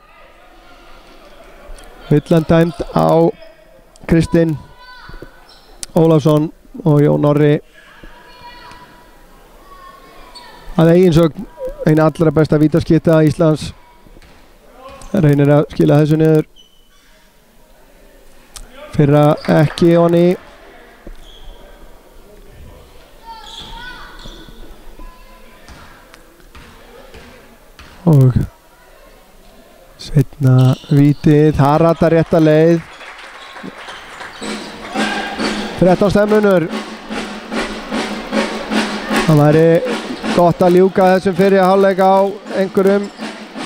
Villan dæmt á Kristinn Ólafsson og Jón Orri að eigin sögn eina allra besta vítaskytta Íslands. Reynir að skila þessu niður. Fyrra ekki honni. Og seinna vítið, það ratar rétta leið. 13 stemmunur. Það væri gott að ljúka þessum fyrri hálfleik á einhverjum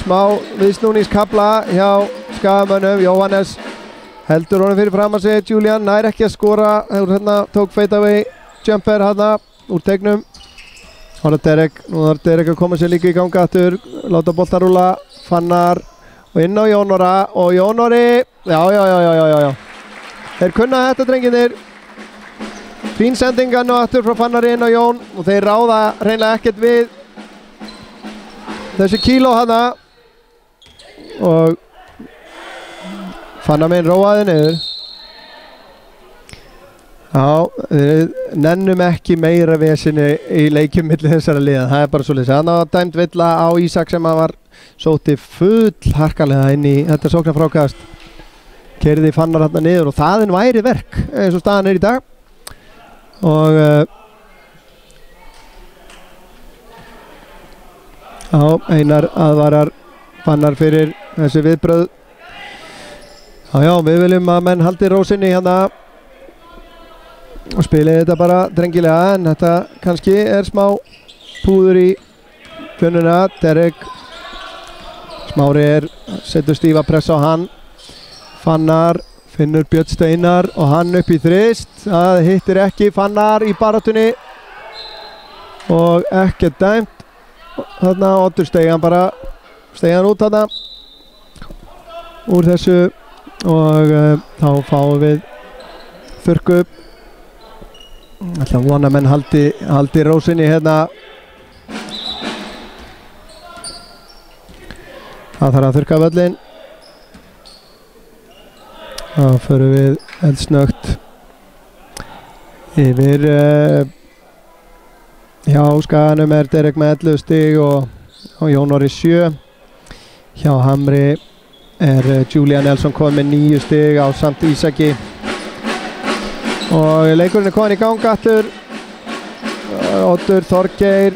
smá viðsnúningskafla hjá Skagamönnum. Jóhannes heldur honum fyrir fram að segja. Julian nær ekki að skora. Hérna tók fadeaway jumper hérna úr tegnum. Nú þarf Derek að koma sér líka í ganga aftur. Láta boltan rúlla. Fannar og inn á Jón Orra og Jón Orri. Já. Þeir kunna þetta drengirnir. Fín sendingan og aftur frá Fannari inn á Jón og þeir ráða hreinlega ekkert við þessi kíló hana og Fannar minn róaði niður. Já, við nennum ekki meira vesinni í leikjum milli þessara liða, það bara svolítið. Þannig að dæmt villa á Ísak sem að var sóti full harkalega inn í þetta sóknarfrákast. Keyrði Fannar hérna niður og það væri verk eins og staðan í dag. Og Einar aðvarar Fannar fyrir þessi viðbröð. Já, við viljum að menn haldi rósinni hérna og spili þetta bara drengilega, en þetta kannski smá púður í pönnuna. Derek Smári setur stífa press á hann. Fannar finnur Björn Steinar og hann upp í þrist. Það hittir ekki. Fannar í baráttunni og ekkert dæmt. Þarna Oddur steigjan út þarna úr þessu og þá fáum við þurrku upp. Ætla að vona menn haldi rósinni hérna. Það þarf að þurrka völlin. Þá förum við eldsnögt yfir hjá Skaganum Derek með 11 stig og Jón Orri 7. Hjá Hamri Julian Nelson komið með 9 stig á samt Ísaki. Og leikurinn komin í gang aftur. Oddur Þorgeir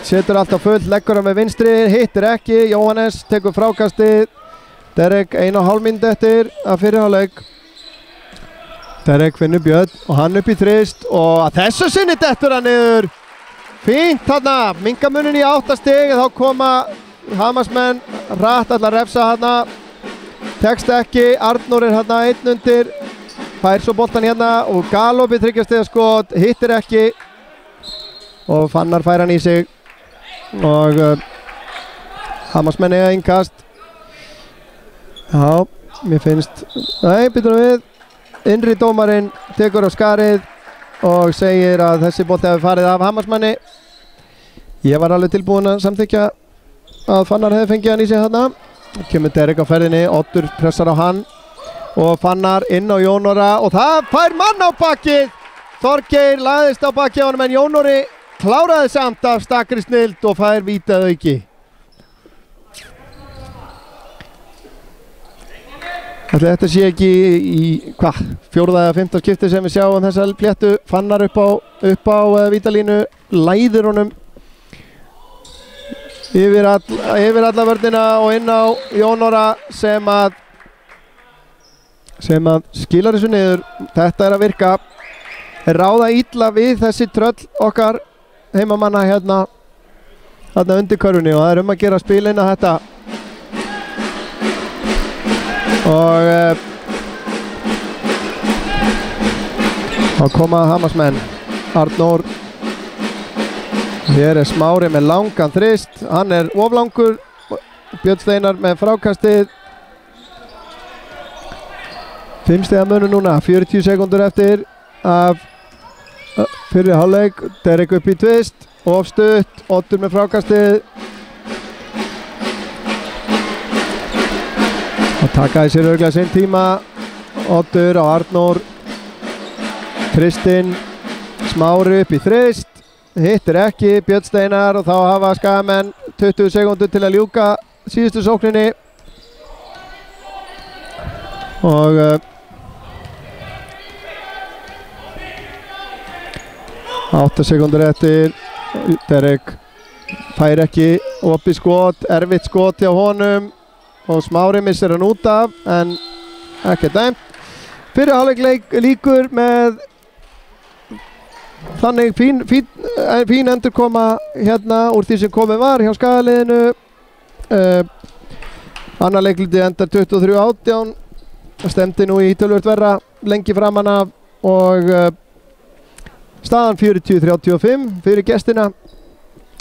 setur allt á fullt, leggur hann með vinstri, hittir ekki. Jóhannes tekur frákastið. Derek 1,5 mínútu eftir að fyrri hálfleik. Derek finnur Björn og hann upp í þrist og að þessu sinni dettur hann niður. Fínt þarna, minkamunin í 8 stig. Þá koma Hamarsmenn rætt allar refsa þarna. Tekst ekki, Arnór þarna einn undir. Fær svo boltan hérna og Galopi þriggjastigaskot, hittir ekki og Fannar fær hann í sig og Hamarsmenn eiga innkast. Já, mér finnst, býtum við, innri dómarinn tekur á skarið og segir að þessi bolti hafi farið af Hamarsmanni. Ég var alveg tilbúin að samþykja að Fannar hefði fengið hann í sig þarna. Kemur Derek á ferðinni, Oddur pressar á hann og Fannar inn á Jónora og það fær mann á bakið. Þorgeir lagðist á bakið á honum en Jónori kláraði samt af stakri snild og fær vítað auki. Ætli þetta sé ekki í fjórða eða fymta skipti sem við sjáum þessa pléttu. Fannar upp á vítalínu, læðir honum yfir alla vörnina og inn á Jónora sem að skilar þessu niður. Þetta er að virka. Ráða illa við þessi tröll okkar heimamanna hérna undir körfunni og það er að gera spil inn á þetta. Og þá koma Hamarsmenn. Arnór, hér er Smári með langan þrist, hann er oflangur. Björn Steinar með frákastið. 5 stiga munur núna, 40 sekúndur eftir af fyrri hálfleik. Derek upp í tvist, of stutt, Oddur með frákastið. Það takaði sér örglega sinn tíma. Oddur á Arnór. Kristinn, Smári upp í þrist, hittir ekki. Björn Steinar og þá hafa Skagamenn 20 sekúndur til að ljúka síðustu sókninni. Og 8 sekúndur eftir. Derek fær ekki opið skot, erfitt skot hjá honum og Smári missir hann út af en ekki dæmt. Fyrri hálfleik líkur með þannig fín endurkoma hérna úr því sem komið var hjá Skagaliðinu. Annar leikliti endar 23-18. Stemdi nú í tölvört verra lengi framan af og staðan 40-35 fyrir gestina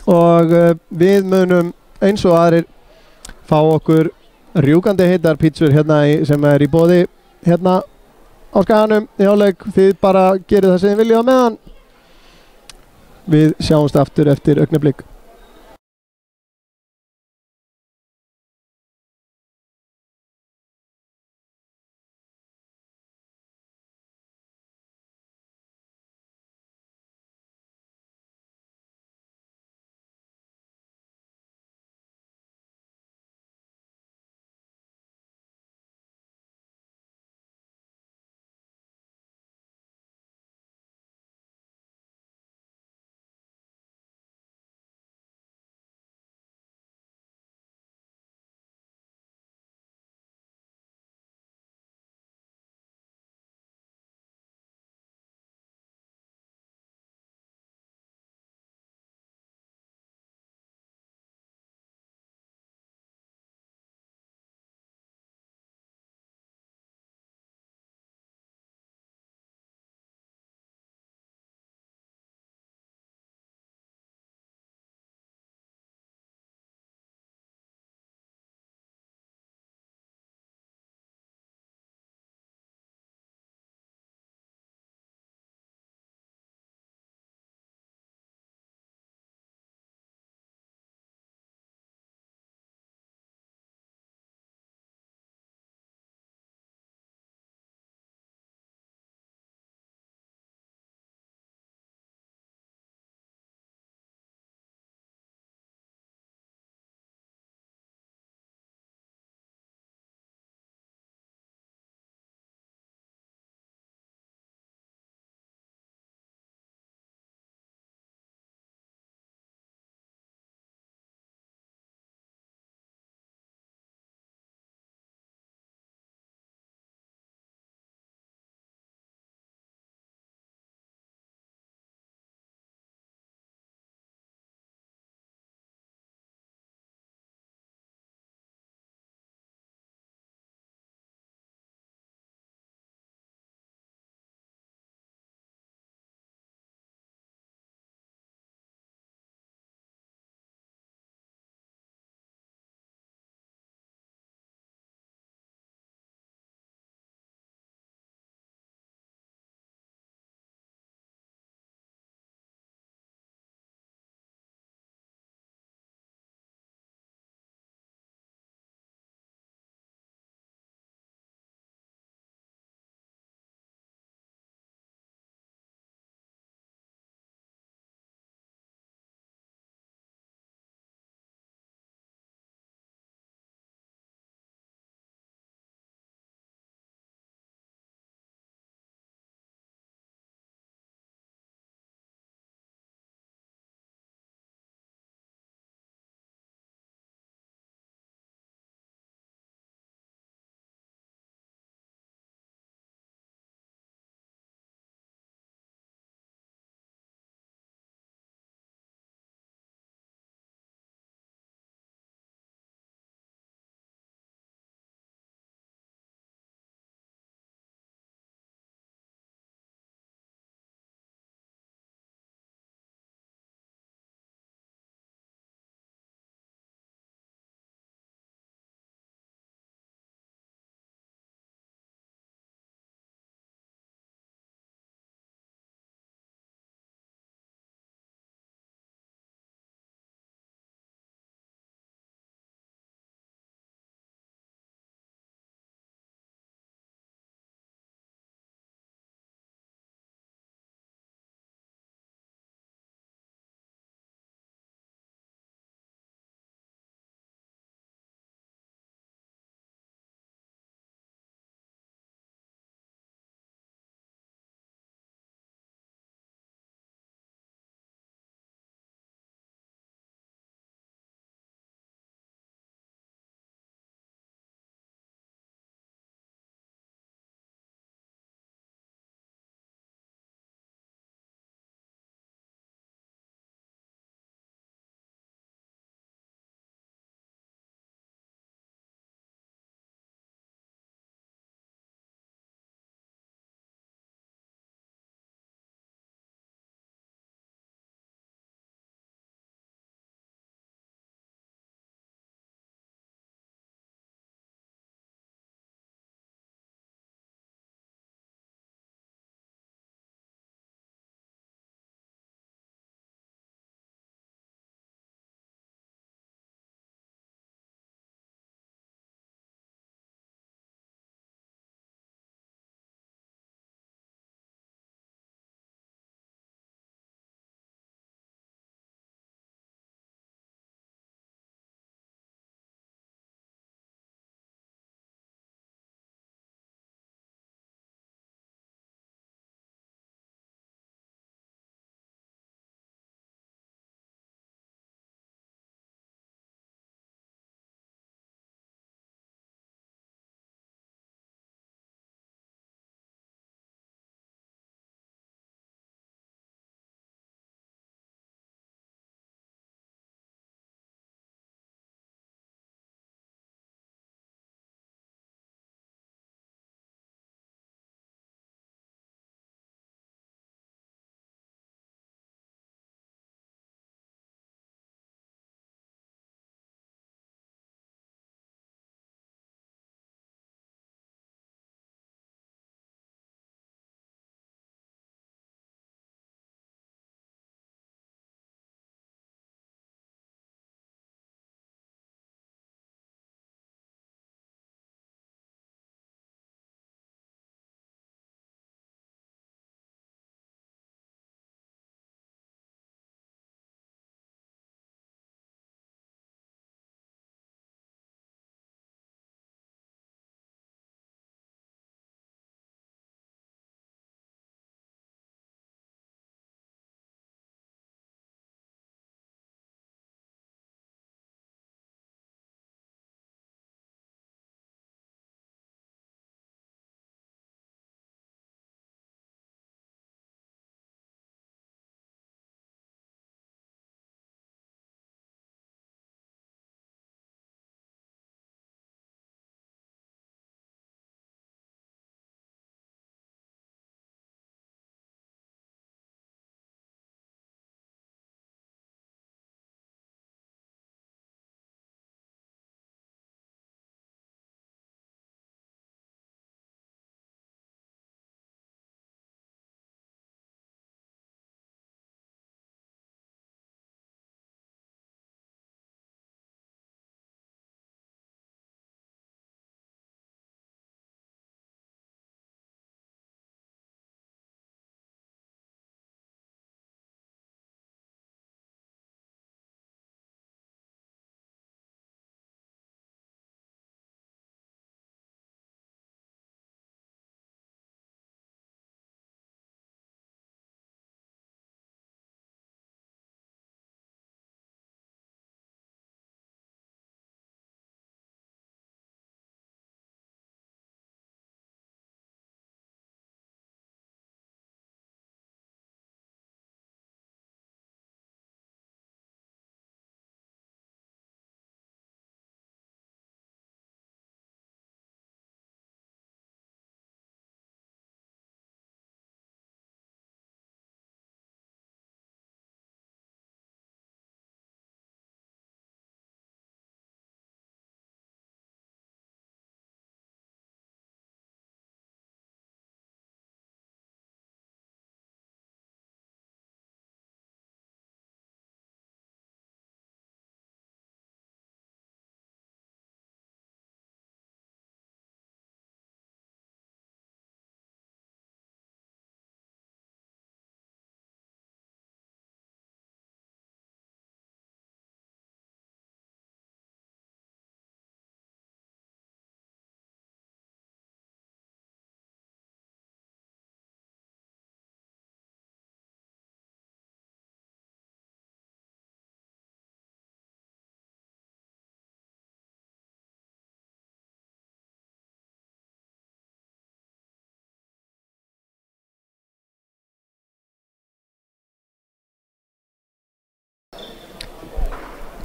og við munum eins og aðrir fá okkur rjúkandi heitar pítsur hérna sem er í boði hérna á Skaganum í hálfleik. Þið bara gerið það sem þið viljið á meðan. Við sjáumst aftur eftir augnablik.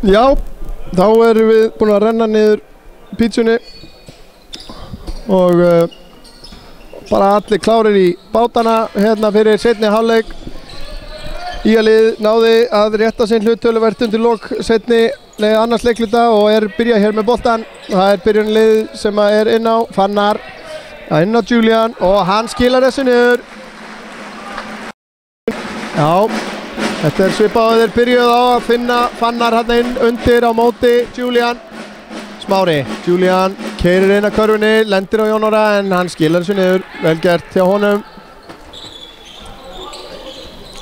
Já, þá erum við búin að renna niður pítsunni og bara allir klárir í bátana hérna fyrir seinni hálfleik. Ía-lið náði að rétta sinn hlut töluvert undir lok annars leikluta og byrjað hér með boltan. Það byrjunarlið sem er inn á Fannar, inn á Julian og hann skilar þessu niður. Já, þetta svipað og þeir byrjuð á að finna Fannar hann inn undir á móti Julian. Smári, Julian keyrir inn að körfunni, lendir á Jón Orra en hann skilar þessu niður. Vel gert hjá honum.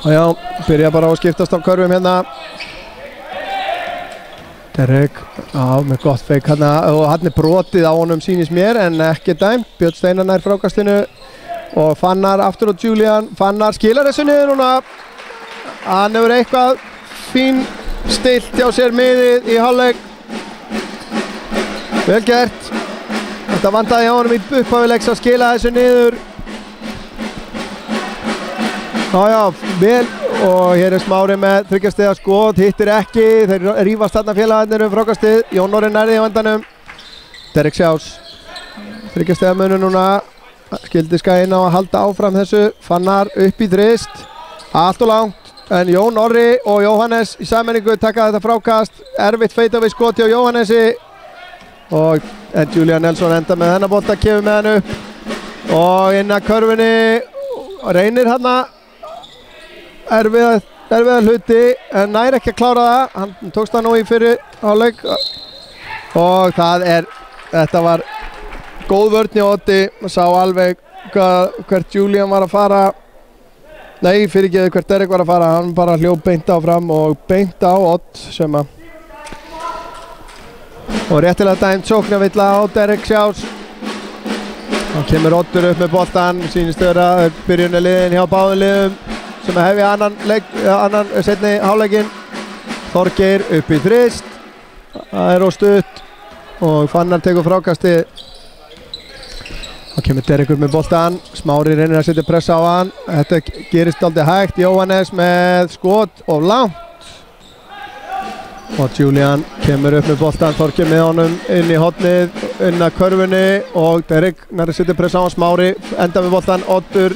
Og já, byrja bara á að skiptast á körfum hérna. Derek, já, með gott feik hérna og hann brotið á honum sýnist mér en ekki dæmt. Björn Steinar nær frákastinu og Fannar aftur á Julian. Fannar skilar þessu niður núna. Hann hefur eitthvað fín stilt hjá sér miðið í hálfleik. Vel gert. Þetta vantaði hjá honum í upphafileiks að skila þessu niður. Já, vel og hér Smári með 3 stiga skot, hittir ekki, þeir rífast þarna félagarnir frákastið. Jón Orri nærði á endanum. Derek Sjás, 3 stiga munur núna, skildi Skæinn á að halda áfram þessu. Fannar upp í þrist, allt og langt. En Jón Orri og Jóhannes í sammenningu taka þetta frákast. Erfitt feita við skot hjá Jóhannesi. Og Julian Nelson enda með þennan bolta, kemur með hann upp. Og inn að körfunni, reynir hana. Erfiða hluti, en nær ekki að klára það. Hann tókst það nú í fyrri hálfleik. Og þetta var góð vörn í Oddi. Sá alveg hvert Julian var að fara. Nei, fyrirgeðu hvert Derek var að fara, hann bara hljóp beint áfram og beint á Odd sem að og réttilega dæmt sóknarvilla á Derek Sjás. Þá kemur Oddur upp með boltan, sýnist vera byrjunarliðin hjá báðum liðum sem að hefja annan seinni hálfleikinn. Þorgeir upp í þrist, það of stutt og Fannar tekur frákastið. Þá kemur Derek upp með boltan, Smári reynir að setja pressa á hann. Þetta gerist dálítið hægt, Jóhannes með skot of langt. Og Julian kemur upp með boltan, Þorgeir með honum inn í hornið, inn að körfunni og Derek nær að setja pressa á hann. Smári enda með boltan, Oddur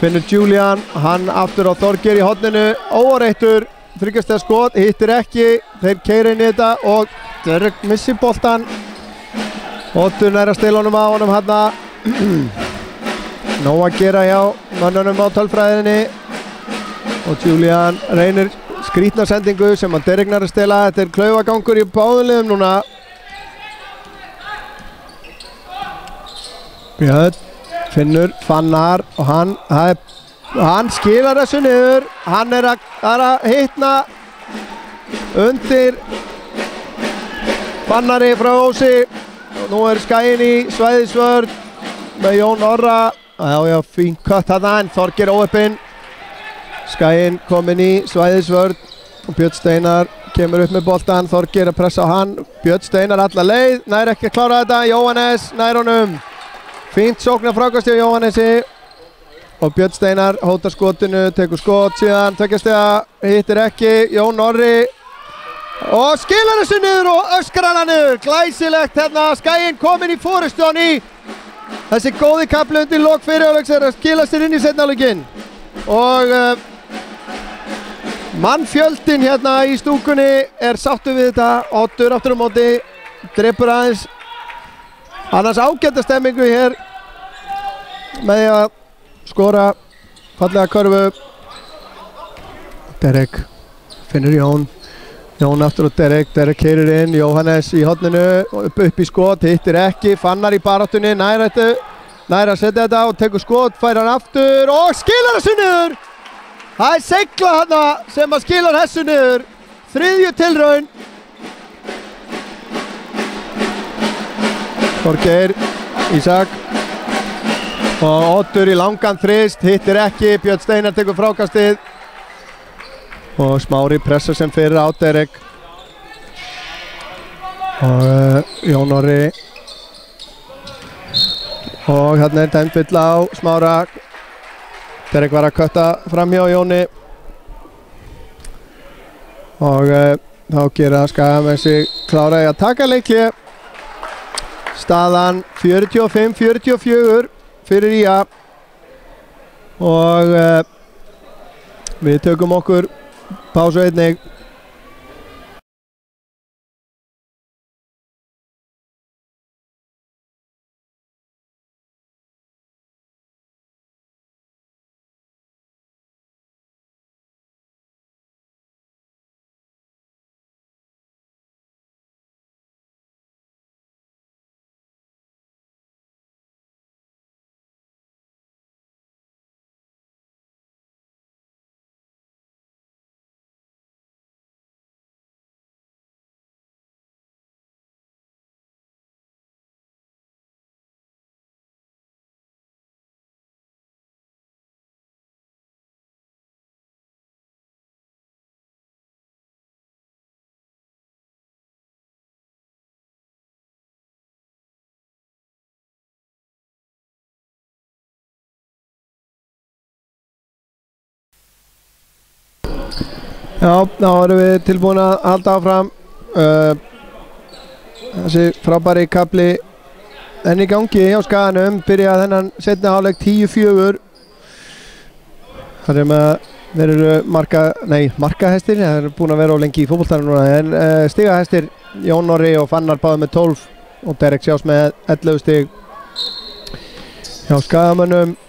finnur Julian, hann aftur á Þorgeir í horninu, óáreittur, 3 stiga skot, hittir ekki, þeir keyra inn í þetta og Derek missir boltan. Oddur nær að stela honum á honum hérna. Nóg að gera hjá mönnunum á tölfræðinni og Julian reynir skrítna sendingu sem hann Derek nær að stela. Þetta klaufagangur í báðum liðum núna. Björn finnur Fannar og hann skilar þessu niður. Hann að hitna undir Fannari frá Ósi. Nú Skæinn í svæðisvörn með Jón Orra. Já, fín kött þarna en Þorgeir óöppinn. Skæinn kominn í svæðisvörn og Björn Steinar kemur upp með boltan. Þorgeir að pressa á hann. Björn Steinar alla leið, nær ekki að klára þetta. Jóhannes nær honum. Fínt sóknar frákast hjá Jóhannesi. Og Björn Steinar hótar skotinu, tekur skot síðan, 2 stiga, hittir ekki. Jón Orri og skilar þessu niður og öskrar hann niður. Glæsilegt hérna, Skæinn kominn í forystu á ný. Þessi góði kafli undir lok fyrirhálfleiks að skila sér inn í seinni hálfleikinn. Og mannfjöldinn hérna í stúkunni sáttur við þetta. Oddur aftur á móti, drepur aðeins annars ágæta stemmingu hér með því að skora fallega körfu. Derek finnur Jón aftur á Derek keyrir inn, Jóhannes í horninu upp í skot, hittir ekki. Fannar í baráttunni, nær að setja þetta og tekur skot, fær hann aftur og skilar þessu niður. Það segla hana sem að skilar þessu niður. 3. tilraun. Þorgeir, Ísak og Oddur í langan þrist, hittir ekki. Björn Steinar tekur frákastið og Smári pressa sem fyrir á Derek og Jón Orri og hérna dæmt villa á Smára. Derek var að kötta fram hjá Jóni og þá gera Skagamenn sig klára í að taka leikli. Staðan 45-44 fyrir IA og við tökum okkur pásu einnig. Já, þá erum við tilbúin að halda áfram. Þessi frábæri kafli enn í gangi hjá Skaganum, byrjaði þennan seinni hálfleik 10-4. Það þeir eru markahestir, þeir eru búin að vera of lengi í fótboltanum núna, en stigahestir Jón Orri og Fannar báði með 12 og Derek Sjás með 11 stig hjá Skagamönnum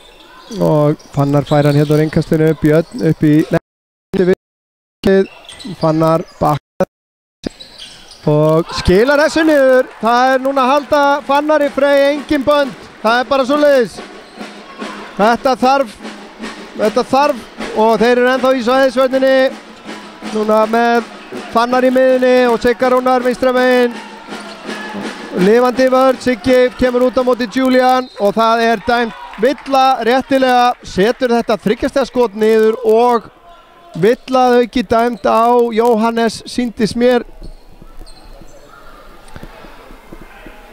og Fannar fær hann hérna á innkastinu, Björn upp í Fannar bakka og skilar þessu niður. Það núna að halda Fannar í frey, engin bönd, það bara svoleiðis. Þetta þarf og þeir eru ennþá í svæðisvörninni núna með Fannar í miðinni og Sigga Rúnar vinstra megin. Lifandi vörn, Siggi kemur út á móti Julian og það dæmt villa réttilega, setur þetta þriggjastigaskot niður og villa að auki dæmt á Jóhannes sýndist mér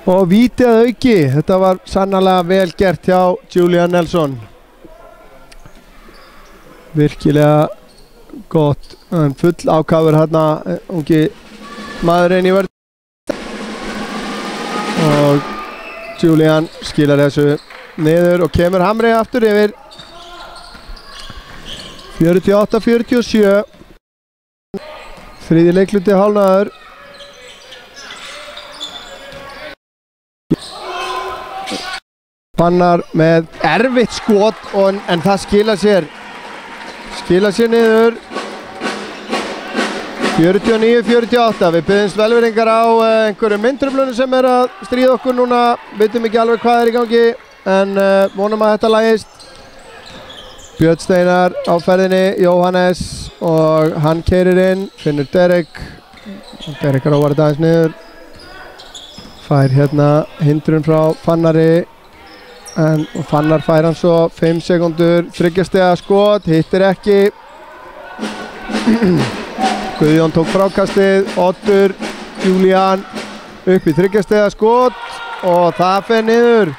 og víti að auki. Þetta var sannarlega vel gert hjá Julian Nelson, virkilega gott, en full ákafur hérna ungi maðurinn í vörn og Julian skilar þessu niður og kemur Hamri aftur yfir 48-47. Þriðji leikluti hálfnaður. Fannar með erfitt skot en það skilar sér niður 49-48. Við biðjumst velvirðingar á einhverjum myndtruflunum sem að stríða okkur núna, veitum ekki alveg hvað í gangi en vonum að þetta lagist. Björn Steinar á ferðinni, Jóhannes og hann keyrir inn, finnur Derek róar þetta aðeins niður, fær hérna hindrun frá Fannari og Fannar fær hann svo 5 sekundur, þriggjastiga skot, hittir ekki. Guðjón tók frákastið, Oddur, Julian upp í þriggjastiga skot og það fer niður.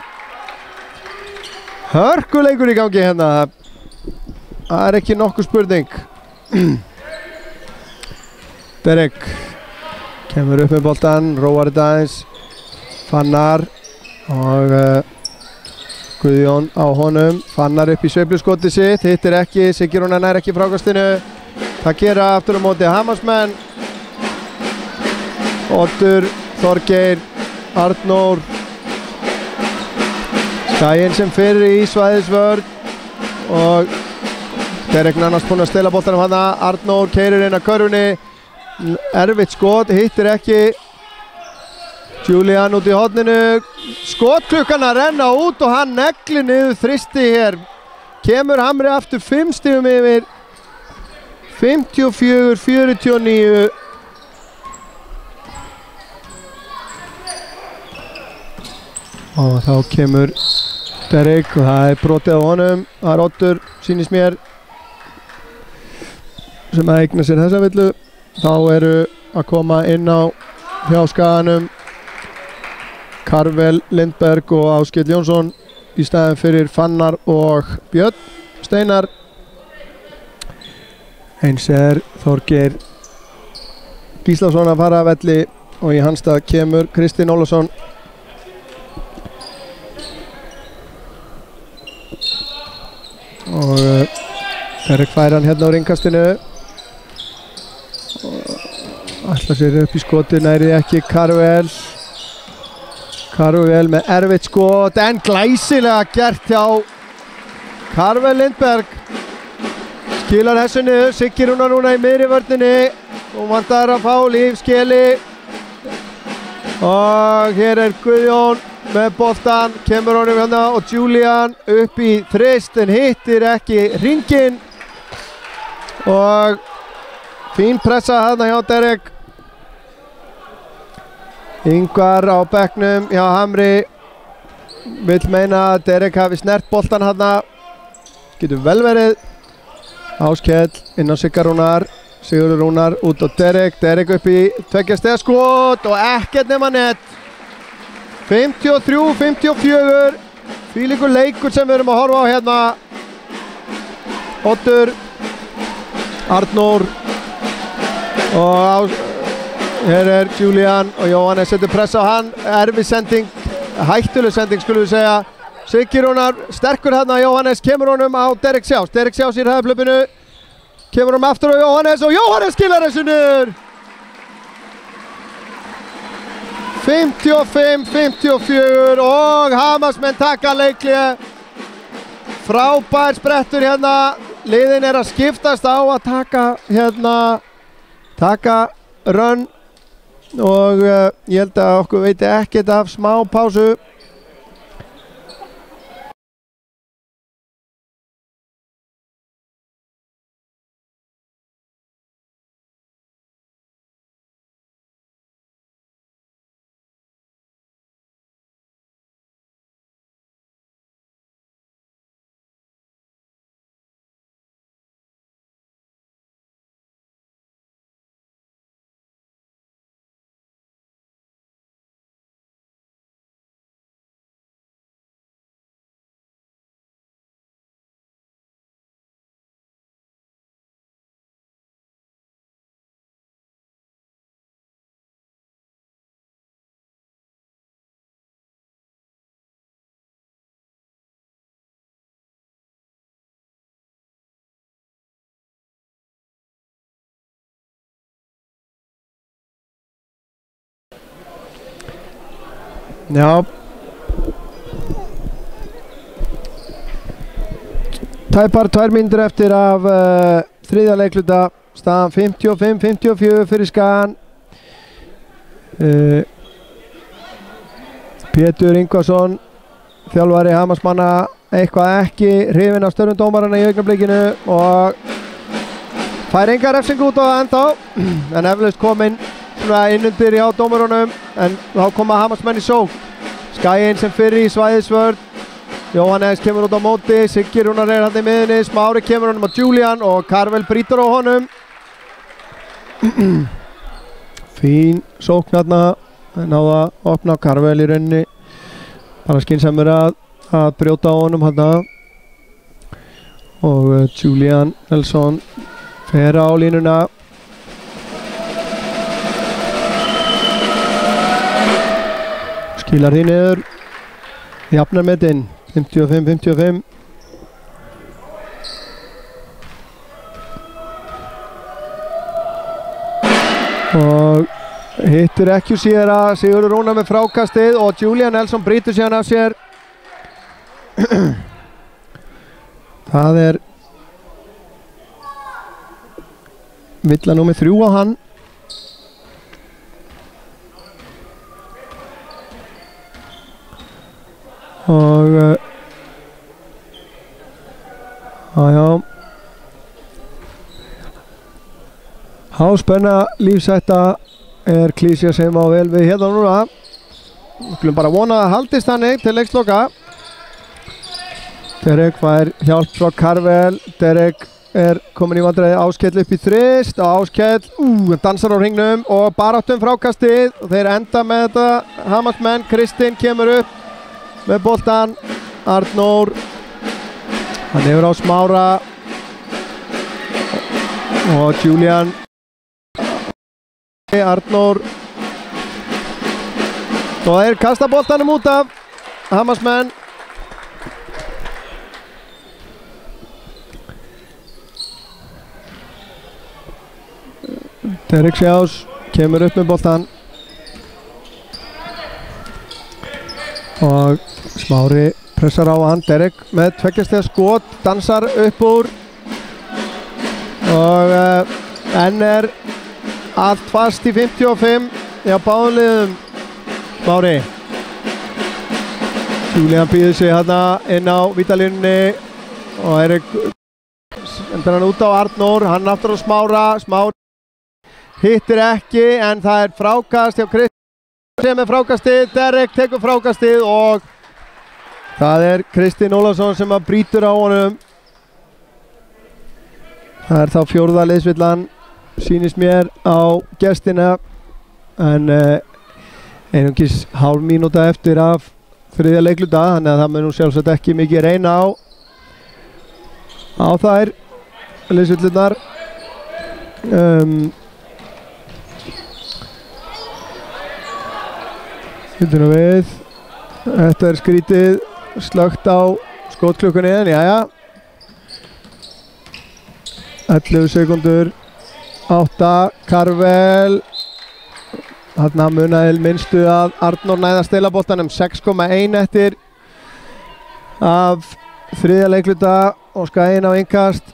Hörkuleikur í gangi hérna. Það ekki nokkuð spurning. Derek kemur upp með boltan, róar þetta aðeins. Fannar og Guðjón á honum. Fannar upp í sveifluskoti sitt, hittir ekki, Siggi Rúnar nær ekki frákastinu. Það gera aftur á móti Hamarsmenn. Oddur, Þorgeir, Arnór. Skaginn sem fyrir í svæðisvörn og Derek nánast búinn að stela boltanum hana. Arnór keyrir inn að körfunni, erfitt skot, hittir ekki. Julian út í horninu, skotklukkan að renna út og hann neglir niður þristi hér. Kemur Hamri aftur 5 stigum yfir, 54-49. Og þá kemur Derek og það brotið á honum. Það Oddur, sýnist mér, sem að eigna sér þessa villu. Þá eru að koma inn á hjá Skaganum Karvel Lindberg og Áskell Jónsson í staðin fyrir Fannar og Björn Steinar. Eins Þorgeir Gíslason að fara að velli og í hans stað kemur Kristinn Ólafsson. Og Derek fær hann hérna á ringkastinu og ætla sér upp í skoti, næri ekki Karvel með erfitt skot en glæsilega gert hjá Karvel Lindberg. Skilar þessu niður, Siggi Rúnar núna í miðri vörninni og vantar að fá lífskeli og hér Guðjón með boltan, kemur honum hérna og Julian upp í þrist en hittir ekki hringinn og fín pressa hérna hjá Derek. Ingvar á bekknum hjá Hamri vill meina að Derek hafi snert boltan hérna, getur vel verið. Áskell inn á Sigurður Rúnar út á Derek upp í 2 stiga skot og ekkert nema net. 53-54, þvílíkur leikur sem við erum að horfa á hérna. Oddur, Arnór og hér Julian og Jóhannes setur press á hann. Erfið sending, hættuleg sending skulum við segja. Siggi Rúnar sterkur hérna, Jóhannes kemur honum á Derek Sjás í hraðaplöpinu, kemur honum aftur á Jóhannes og Jóhannes skilar þessu niður. 55-54 og Hamarsmenn taka leikli. Frábær sprettur hérna, liðin að skiptast á að taka run og ég held að okkur veiti ekkert af smá pásu. Já, tæpar 2 mínútur eftir af þriðja leikluta, staðan 55-54 fyrir Skagan. Pétur Ingvarsson, þjálfari Hamarsmanna, eitthvað ekki hrifinn af störfum dómarana í augnablikinu og fær enga refsingu út á það ennþá, en eflaust kominn innundir hjá dómarunum, en þá koma Hamarsmenn í sókn. Skaginn sem fyrir í svæðisvörn, Jóhannes kemur út á móti, Siggi Rúnar hann í miðunni, Smári kemur honum á Julian og Karvel brýtur á honum. Fín sókn hérna, náða að opna Karvel í rauninni, bara skynsamur að brjóta á honum hérna og Julian Nelson fer á línuna. Skilar því niður, jafnar metinn, 55-55. Og hittir ekki Sierra, Sigurður Rúnar með frákastið og Julian Nelson brýtur síðan af sér. Það villa númer 3 á hann. Og já, háspenna lífsætta klísja sem á vel við hérna núna. Við skulum bara vona að haldist þannig til leiksloka. Derek fær hjálp frá Karvel, Derek komin í vandræði, Áskell upp í þrist og Áskell dansar á hringnum og baráttum frákastið og þeir enda með þetta. Hamarsmenn, Kristinn kemur upp með boltan, Arnór hann yfir á Smára og Julian Arnór og þeir kasta boltanum út af Hamarsmenn. Derek Sjás kemur upp með boltan og Smári pressar á hann. Derek með tveggjastega skot, dansar upp úr og enn allt fast í 55 hjá báðum liðum. Smári Julian býður sig hérna inn á vítalínunni og Erik endur hann út á Arnór, hann aftur á Smára. Smári hittir ekki en það frákast hjá Kristinn sem frákastið. Derek tekur frákastið og það Kristinn Ólafsson sem brýtur á honum. Það þá fjórða liðsvillan sýnist mér á gestina en einungis hálf mínúta eftir af þriðja leikluta, þannig að það mun nú sjálfsagt ekki mikið reyna á þær liðsvillunar. Hittum við, þetta skrítið slögt á skotklukkunni en jæja. 11 sekundur, 8, Karvel. Þarna munaði minnstu að Arnór næði að stela boltanum. 6,1 eftir af þriðja leikluta og Skaginn á innkast.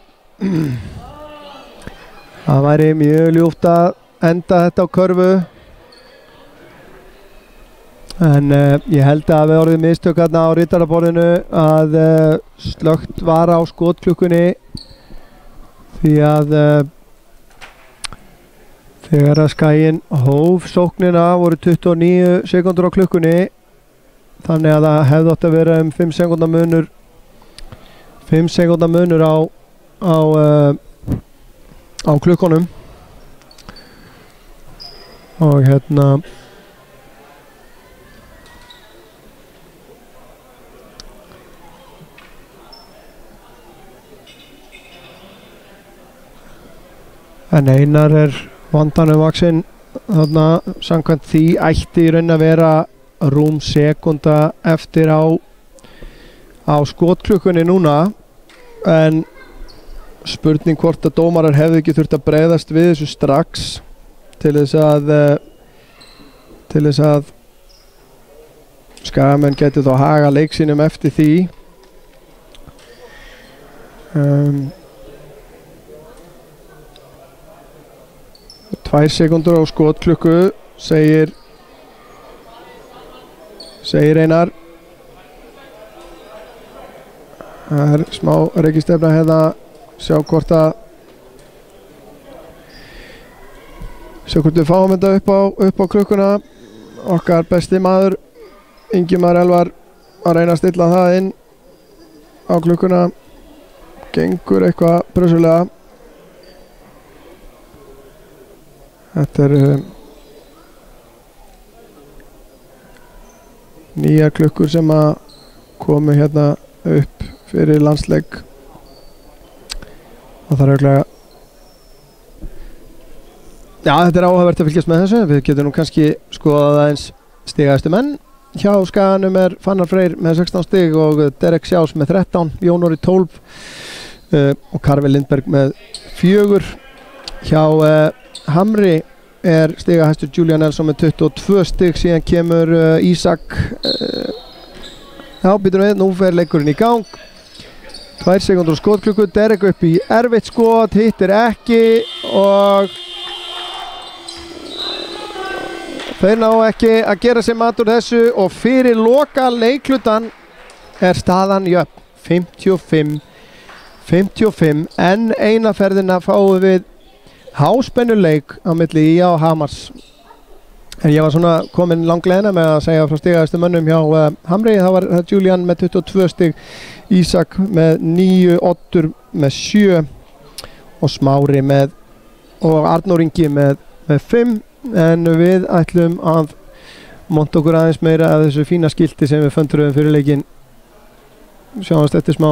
Það væri mjög ljúft að enda þetta á körfu. En ég held að við orðið mistök hérna á rittaraborðinu að slögt var á skotklukkunni því að þegar að Skaginn hóf sóknina voru 29 sekundur á klukkunni, þannig að það hefði átt að vera 5 sekúndna munur 5 sekúndna munur á klukkunum og hérna en Einar vandanum vaxinn þarna, samkvæmt því ætti í raun að vera rúm sekúnda eftir á skotklukkunni núna, en spurning hvort að dómarar hefðu ekki þurft að bregðast við þessu strax til þess að Skagamenn geti þá haga leik sínum eftir því. 2 sekundur á skotklukku, segir Einar. Það smá reikistefna hérna, sjá hvort við fáum þetta upp á klukkuna. Okkar besti maður Ingimar Elvar að reyna að stilla það inn á klukkuna. Gengur eitthvað brösulega. Þetta nýjar klukkur sem að komu hérna upp fyrir landsleik. Það þarf örugglega, já, þetta áhugavert að fylgjast með þessu. Við getum nú kannski skoðað aðeins stigahæstu menn. Hjá Skaganum Fannar Freyr með 16 stig og Derek Sjás með 13, Jón Orri 12 og Karvel Lindberg með 4. Hjá Hamri stigahæstur Julian Nelson með 22 stig, síðan kemur Ísak. Já, býtum við, nú fer leikurinn í gang. 2 sekundur á skotklukku, Derek upp í erfitt skot, hittir ekki og þeir ná ekki að gera sér mat úr þessu og fyrir loka leiklutan staðan jöfn 55. En eina ferðina fáum við háspennuleik á milli IA og Hamars. En ég var svona komin langleiðina með að segja frá stigahæstu mönnum hjá Hamri. Það var Julian með 22 stig, Ísak með 9, Oddur með 7 og Smári og Arnór Ingi með 5. En við ætlum að monta okkur aðeins meira af þessu fína skilti sem við föndruðum fyrir leikinn. Sjáumst eftir smá.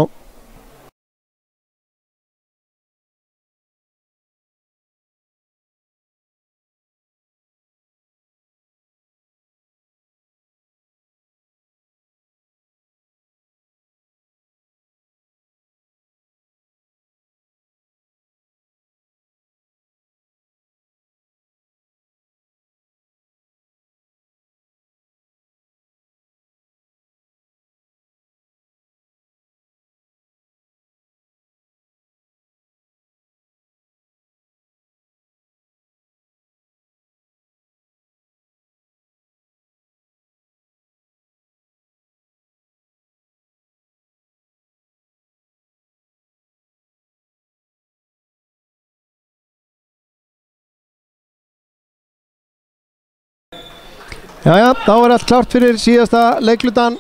Jæja, þá er allt klárt fyrir síðasta leiklutan.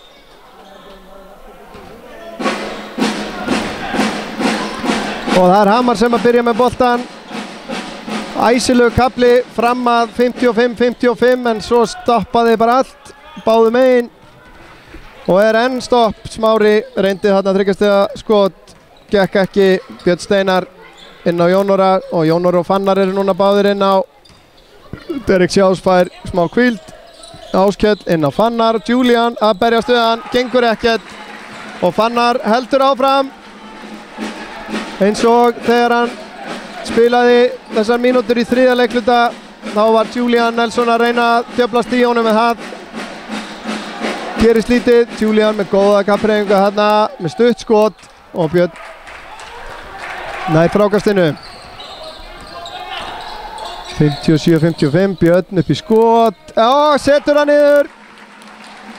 Og það er Hamar sem að byrja með boltan. Æsilegu kafli fram að 55-55 en svo stoppaði bara allt báðu megin. Og er enn stopp. Smári reyndi þarna þriggjastiga skot. Gekk ekki. Björn Steinar inn á Jónora og Jónor og Fannar eru núna báðir inn á. Derek Sjás fær smá hvíld. Áskell inn á Fannar, Julian að berjast við hann, gengur ekkert og Fannar heldur áfram eins og þegar hann spilaði þessar mínútur í þriðja leikluta þá var Julian Nelson að reyna að djöflast í honum með það gerist lítið, Julian með góða kappreifingu þarna með stutt skot og Björn nær frákastinu 57-55, Björn upp í skot. Já, setur hann niður.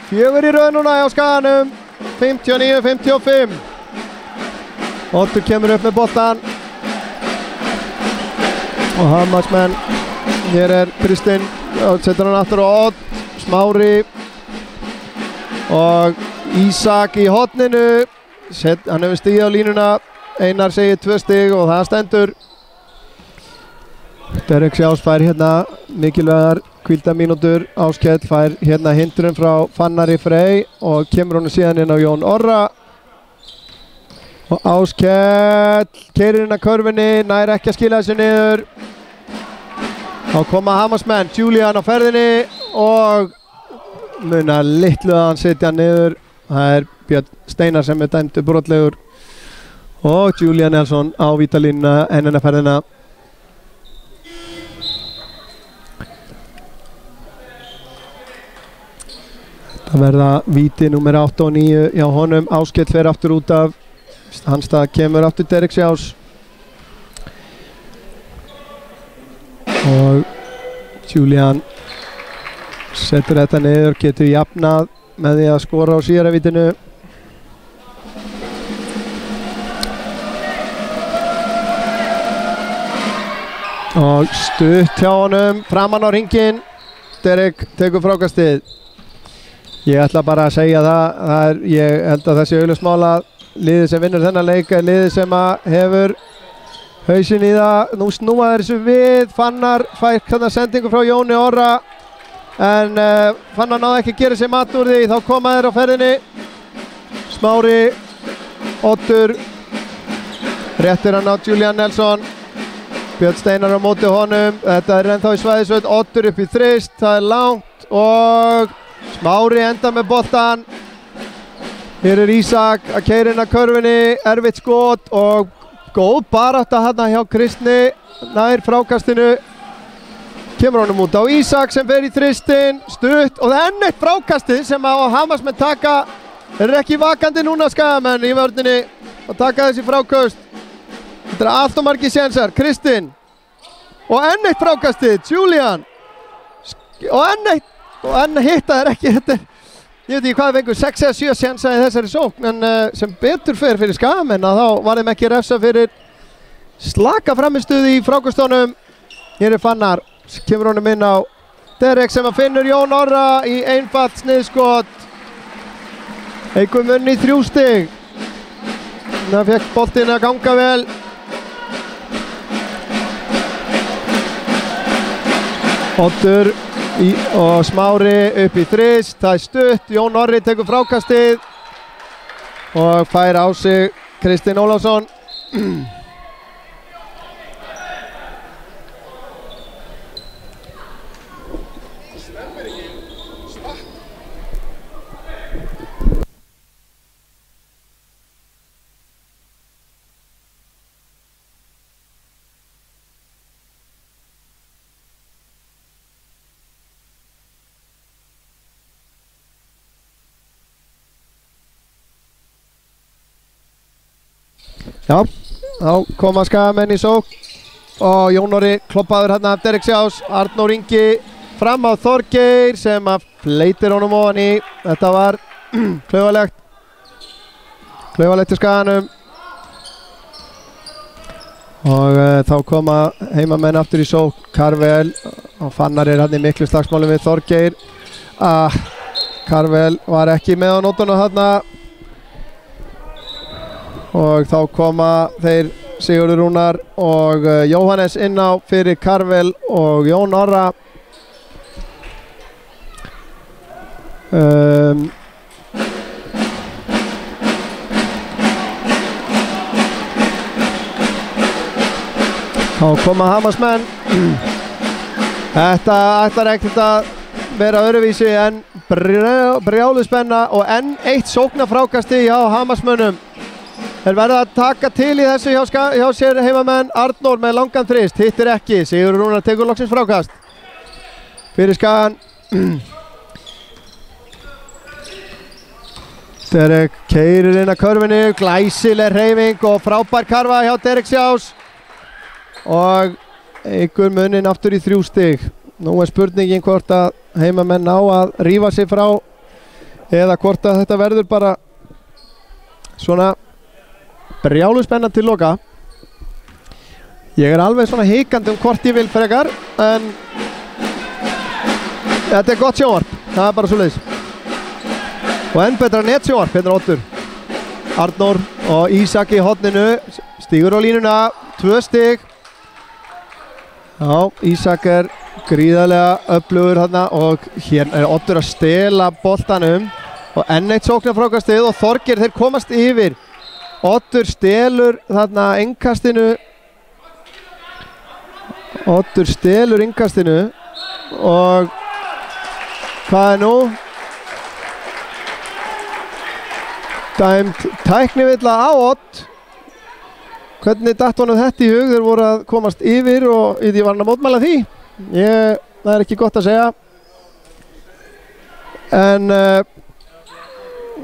4 í röð núna á Skaganum. 59-55. Oddur kemur upp með boltan. Og Hamarsmenn. Hér er Kristinn. Setur hann aftur á Odd. Smári. Og Ísak í horninu. Hann hefur stigið á línuna. Einar segir 2 stig og það stendur. Derek Sjás fær hérna mikilvægar hvíldamínútur. Áskell fær hérna hindrun frá Fannari Frey og kemur honum síðan inn á Jón Orra. Og Áskell keyrir inn að körfunni, nær ekki að skila þessu niður. Þá koma Hamarsmenn, Julian á ferðinni og muna litlu að hann sitja niður. Það er Björn Steinar sem er dæmdur brotlegur og Julian Nelson á vítalínuna ennina ferðina. Það verða víti númer 8 og 9 hjá honum. Áskell fer aftur út af hans stað, kemur aftur Derek Sjás og Julian setur þetta niður, getur jafnað með því að skora á síðara vítinu. Og stutt hjá honum framan á hringinn. Derek tekur frákastið. Ég ætla bara að segja það, ég held að það sé augljóst mál að liðið sem vinnur þennan leik er liðið sem að hefur hausinn í það. Nú snúa þessu við, Fannar fær þarna sendingu frá Jóni Orra en Fannar náði ekki að gera sér mat úr því, þá koma þeir á ferðinni. Smári, Oddur, réttir hann á Julian Nelson, Björn Steinar á móti honum, þetta er ennþá í svæðisvöld, Oddur upp í þrist, það er langt og Smári enda með boltan. Hér er Ísak að keyra inn að körfunni, erfitt skot og góð barátta hérna hjá Kristni, nær frákastinu. Kemur honum út á Ísak sem fer í þristin, stutt og það er enn eitt frákastið sem á Hamarsmenn taka. Þeir eru ekki vakandi núna Skagamenn í vörninni að taka þessi frákast. Þetta er allt og margir sénsar, Kristinn og enn eitt frákastið, Julian og enn hitta er ekki, þetta er, ég veit ekki hvað fengur 6 eða 7 sénsa í þessari sókn en sem betur fer fyrir Skagamenn að þá var þeim ekki refsa fyrir slaka framistuði í frákastónum. Hér er Fannar, kemur honum inn á Derek sem að finnur Jón Orra í einfalt sniðskot. Eikum vunni 3 stig. Það fekk boltinn að ganga vel. Oddur og Smári upp í þrist, það er stutt, Jón Orri tekur frákastið og fær á sig Kristinn Ólafsson. Já, þá koma Skagamenn í sókn og Jón Orri kloppaður hérna af Derek Sjás. Arnór Ingi fram á Þorgeir sem að fleitir honum ofan í. Þetta var klaufalegt til Skaganum og þá koma heimamenn aftur í sókn. Karvel og Fannar er hérna í miklu slagsmálum við Þorgeir. Karvel var ekki með á nótunum þarna og þá koma þeir Sigurður Rúnar og Jóhannes inn á fyrir Karvel og Jón Orra. Þá koma Hamarsmenn. Þetta ætlar ekkert að vera öðruvísi en brjáluð spenna og enn eitt sóknarfrákasti hjá Hamarsmönnum. Þeir verða að taka til í þessu hjá sér heimamenn. Arnór með langan þrist, hittir ekki. Sigurður Rúnar tekur loksins frákast fyrir Skagan. Derek keyrir inn að körfunni, glæsileg hreyfing og frábær karfa hjá Derek Sjás og einhver muninn aftur í 3 stig. Nú er spurningin hvort að heimamenn ná að rífa sig frá eða hvort að þetta verður bara svona brjáluð spenna til loka. Ég er alveg svona hikandi hvort ég vil frekar, en þetta er gott sjónvarp, það er bara svoleiðis. Og enn betra netsjónvarp, hérna Oddur. Arnór og Ísak í horninu, stígur á línuna, 2 stig. Já, Ísak er gríðarlega öflugur þarna og hérna er Oddur að stela boltanum og enn eitt sóknarfrákastið og Þorgeir, þeir komast yfir. Oddur stelur þarna innkastinu. Oddur stelur innkastinu og hvað er nú? Dæmt tæknivilla á Odd. Hvernig datt honum þetta í hug? Þeir voru að komast yfir og ég var hann að mótmæla því. Það er ekki gott að segja. En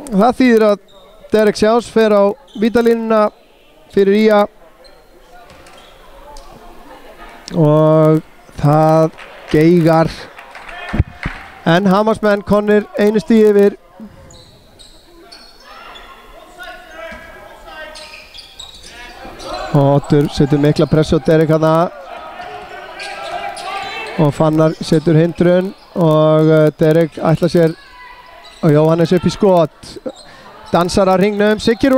það þýðir að Derek Sjás fer á vítalínuna fyrir IA og það geigar en Hamarsmenn komnir einu stigi yfir. Og Oddur setur mikla pressu á Derek hana og Fannar setur hindrun og Derek ætlar sér og Jóhannes upp í skot. Dansar að hringnum, Siggi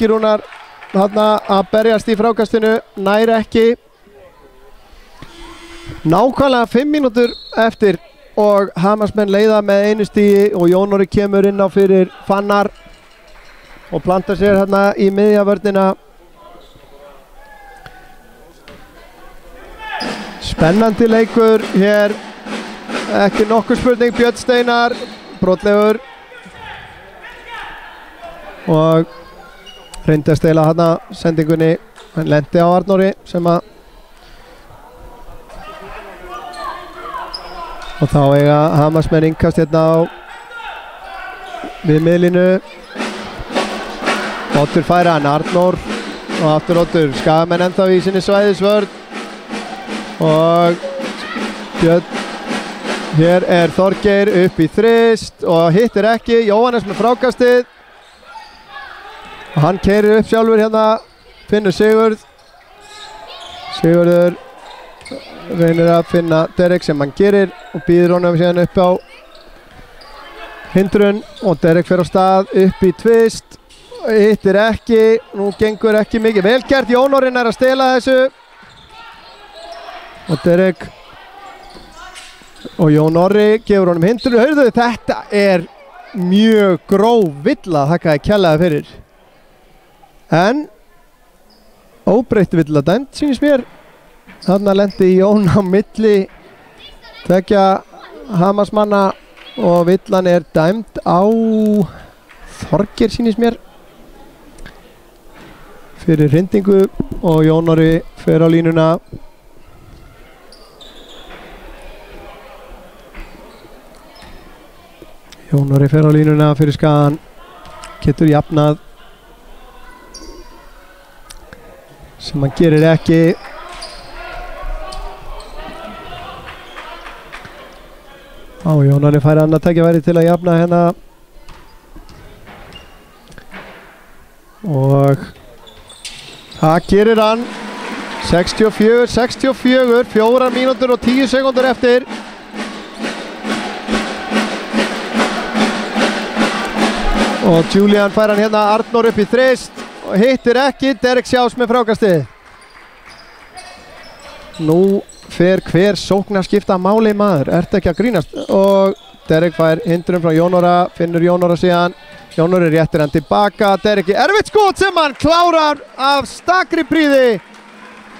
Rúnar þarna að berjast í frákastinu, nær ekki. Nákvæmlega 5 mínútur eftir og Hamarsmenn leiða með 1 stigi og Jón Orri kemur inn á fyrir Fannar og plantar sér hérna í miðja vörnina. Spennandi leikur hér, ekki nokkur spurning. Björn Steinar, brotlegur og reyndi að stela hana sendingunni, hann lendi á Arnóri sem að og þá eiga Hamarsmenn innkast hérna á við miðlínu. Oddur færa hann, Arnór og aftur Oddur. Skagamenn ennþá í sinni svæðisvörn og Björn, hér er Þorgeir upp í þrist og hittir ekki. Jóhannes með frákastið. Hann keyrir upp sjálfur hérna, finnur Sigurður reynir að finna Derek sem hann gerir og býður honum síðan upp á hindrun og Derek fer á stað upp í tvist, hittir ekki, nú gengur ekki mikið vel gert. Jón Orri er að stela þessu og Derek og Jón Orri gefur honum hindrun. Heyrðu, þetta er mjög gróf villa, þakkaði kærlega fyrir. En óbreytt villa dæmt, sýnist mér. Þarna lendi Jón á milli tveggja Hamarsmanna og villan er dæmt á Þorgeir, sýnist mér, fyrir hrindingu og Jón Orri fer á línuna. Jón Orri fer á línuna fyrir Skagan, getur jafnað sem hann gerir ekki. Jón Orri fær annað tækifæri til að jafna hérna og það gerir hann. 64, 4 mínútur og 10 sekúndur eftir. Og Julian fær hann hérna, Arnór upp í þrist og hittir ekki, Derek Sjás með frákastið. Nú fer hver sóknarskipta máli maður, ertu ekki að grínast? Og Derek fær hindrun frá Jón Orra, finnur Jón Orra síðan. Jón Orri réttir hann tilbaka, Derek í erfitt skot sem hann klárar af stakri prýði.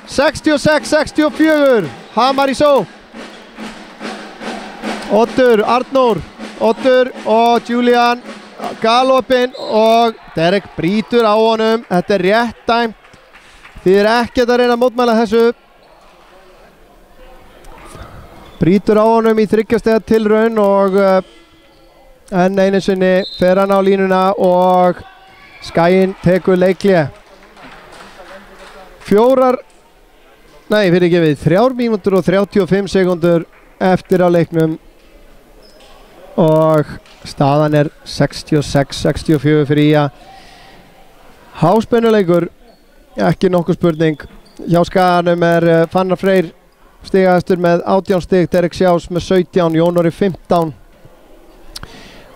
66-64, Hamar í sókn. Oddur, Arnór, Oddur og Julian galopinn og Derek brýtur á honum. Þetta er rétt dæmt. Þið er ekkert að reyna að mótmæla þessu. Brýtur á honum í 3 stiga tilraun og enn einu sinni fer hann á línuna og Skaginn tekur leikhlé. 3 mínútur og 35 sekúndur eftir á leiknum og staðan er 66-64 fyrir IA. Háspennuleikur, ekki nokkuð spurning. Hjá Skaganum er Fannar Freyr stigahæstur með 18 stig, Derek Sjás með 17, Jón Orri 15,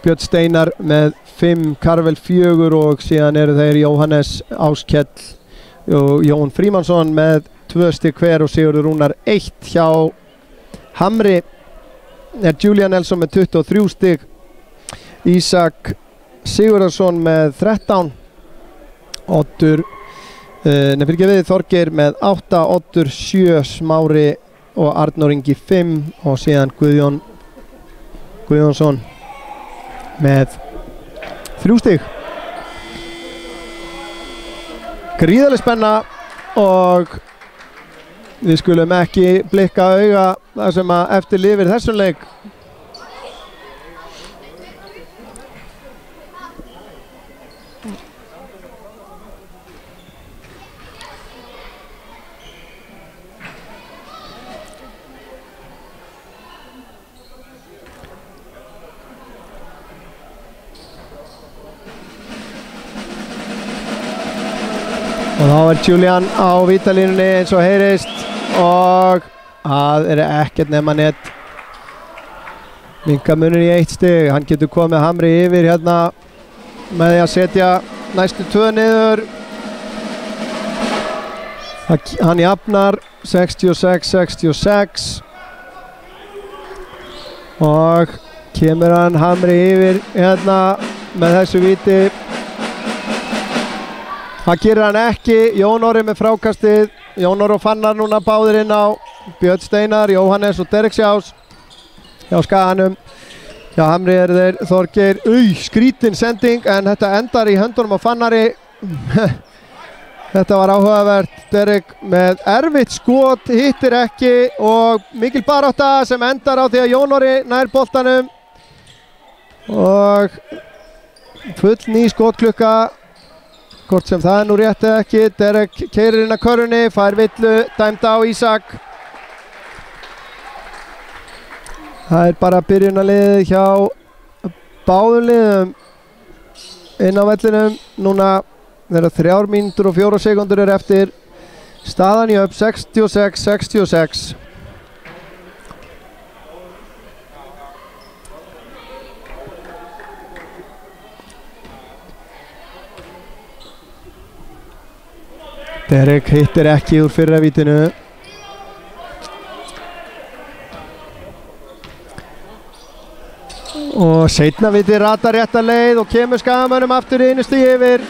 Björn Steinar með 5, Karvel 4 og síðan eru þeir Jóhannes Áskell og Jón Frímannsson með 2 stig hver og Sigurður Rúnar 1. Hjá Hamri er Julian Nelson með 23 stig, Ísak Sigurðarsson með 13, Oddur Þorgeir með 8, Oddur 7, Smári og Arnór Ingi 5 og síðan Guðjónsson með 3 stig. Gríðarleg spenna og við skulum ekki blikka auga það sem að eftir lifir þessum leik. Og þá er Julian á vítalínunni eins og heyrist og það er ekkert nema net. Minnka munur í 1 stig, hann getur komið Hamri yfir hérna með því að setja næstu 2 niður. Hann jafnar 66-66 og kemur hann Hamri yfir hérna með þessu víti. Það gerir hann ekki, Jón Orri með frákastið, Jón Orri og Fannar núna báðir inn á, Björn Steinar, Jóhannes og Derek Sjás hjá Skaganum. Hjá Hamri er þeir Þorgeir, skrítin sending en þetta endar í höndunum á Fannari. Þetta var áhugavert, Derek með erfitt skot, hittir ekki og mikil barátta sem endar á því að Jón Orri nær boltanum og full ný skotklukka. Hvort sem það er nú rétt eða ekki, Derek keyrir inn að körfunni, fær villu, dæmd á Ísak. Það er bara byrjunarliðið hjá báðum liðum inn á vellinum. Núna þegar 3 mínútur og 4 sekúndur er eftir. Staðan í upp 66-66. Derek hittir ekki úr fyrra vítinu. Og seinna víti ratar rétta leið og kemur Skagamönnum aftur í 1 stigi yfir.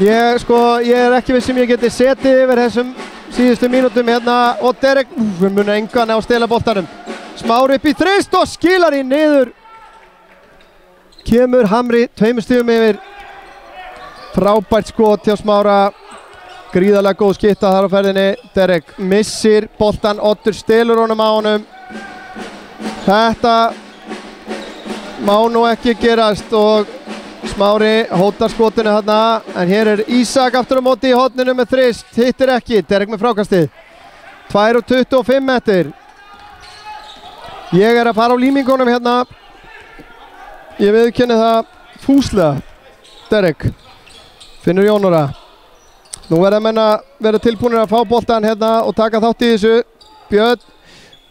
Ég er ekki viss sem ég geti setið yfir þessum síðustu mínútum hérna og Derek mun engan á að stela boltanum. Smári upp í þrist og skilar í niður. Kemur Hamri 2 stigum yfir. Frábært skot hjá Smára, gríðarlega góð skitta þar á ferðinni. Derek missir boltan, Oddur stelur honum á honum. Þetta má nú ekki gerast og Smári hótar skotinu þarna en hér er Ísak aftur á móti í horninu með þrist, hittir ekki, Derek með frákastið. 2:25 eftir. Ég er að fara á límingunum hérna. Ég viðurkenni það fúslega. Derek finnur Jón Orra. Nú verða menn að vera tilbúinir að fá boltan hérna og taka þátt í þessu. Björn,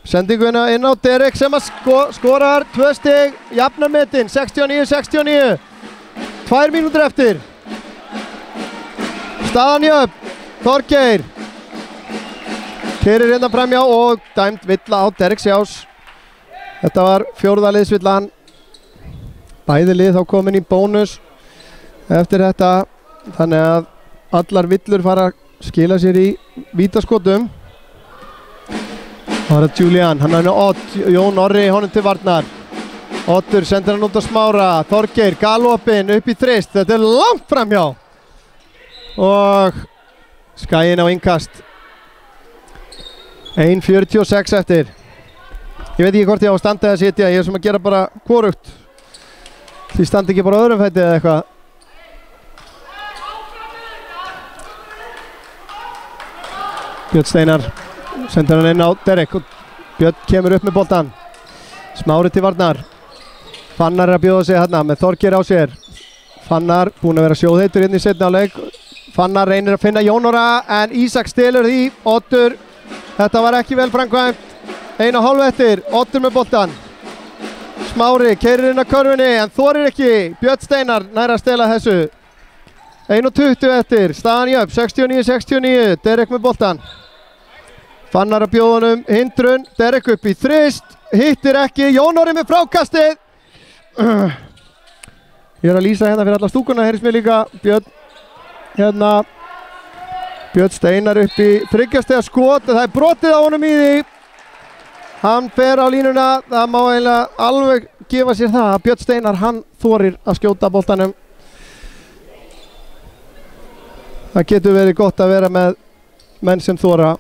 sendinguna inn á Derek sem að skorar 2 stig, jafnar metin, 69-69. 2 mínútur eftir. Staðan jöfn. Þorgeir keyrir hérna framjá og dæmt villa á Derek Sjás. Þetta var 4. liðsvillan. Bæði lið þá komin í bónus eftir þetta, þannig að allar villur fara að skila sér í vítaskotum. Það er Julian, hann er með Odd, Jón Orri honum til varnar. Oddur sendir hann út á Smára, Þorgeir galopinn upp í þrist, þetta er langt framhjá. Og Skaginn á innkast. 1:46 eftir. Ég veit ekki hvort ég á að standa eða sitja, ég er sem að gera bara hvorugt. Því standi ekki bara öðrum fæti eða eitthvað. Björn Steinar sendir hann inn á Derek og Björn kemur upp með boltan. Smári til varnar. Fannar er að bjóða sig hérna með Þorgeir á sér. Fannar búinn að vera sjóðheitur inn í seinni hálfleik. Fannar reynir að finna Jón Orra en Ísak stelur því. Oddur, þetta var ekki vel framkvæmt. 1,5 eftir, Oddur með boltan. Smári keyrir inn á körfunni en þorir ekki. Björn Steinar nær að stela þessu. 1:20 eftir, staðan jöfn, 69-69, Derek með boltan. Fannar að bjóða honum hindrun, Derek upp í þrist, hittir ekki, Jón Orri með frákastið. Ég er að lýsa hérna fyrir alla stúkuna, heyrðis mér líka. Björn Steinar upp í þryggjastega skot, það er brotið á honum í því. Hann fer á línuna, það má eiginlega alveg gefa sér það að Björn Steinar, hann þorir að skjóta boltanum. Það getur verið gott að vera með menn sem þora.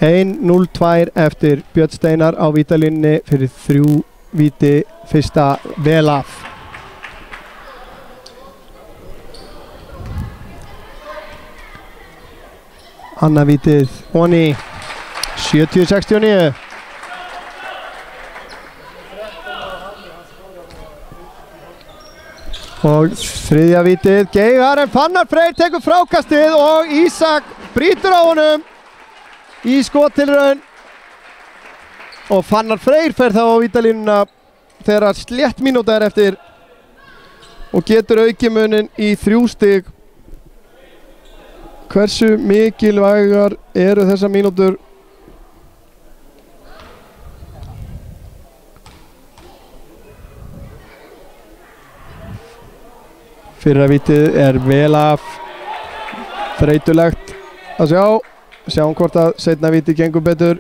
1:02 eftir, Björn Steinar á vítalínni fyrir 3 víti, fyrsta vel af. Annað vítið honi, 70-69. Og þriðja vítið, Geigar en Fannar Freyr tekur frákastið og Ísak brýtur á honum í skottilraun. Og Fannar Freyr fer þá á vítalínuna þegar slétt mínúta er eftir og getur aukið munin í 3 stig. Hversu mikilvægar eru þessar mínútur? Fyrra vítið er vel af, þreytulegt að sjáum hvort að seinna vítið gengur betur.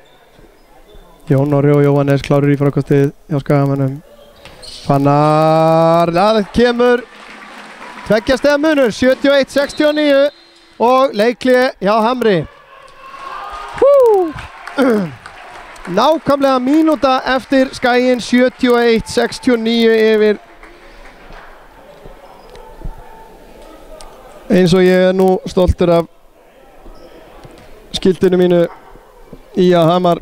Jón Orri og Jóhannes klárir í frákastið hjá Skagamönnum. Fannar, það kemur 2 stiga munur, 71-69 og leikhlé hjá Hamri. Nákvæmlega mínúta eftir, Skaginn 71-69 yfir. Eins og ég er nú stoltur af skiltinu mínu í að Hamar,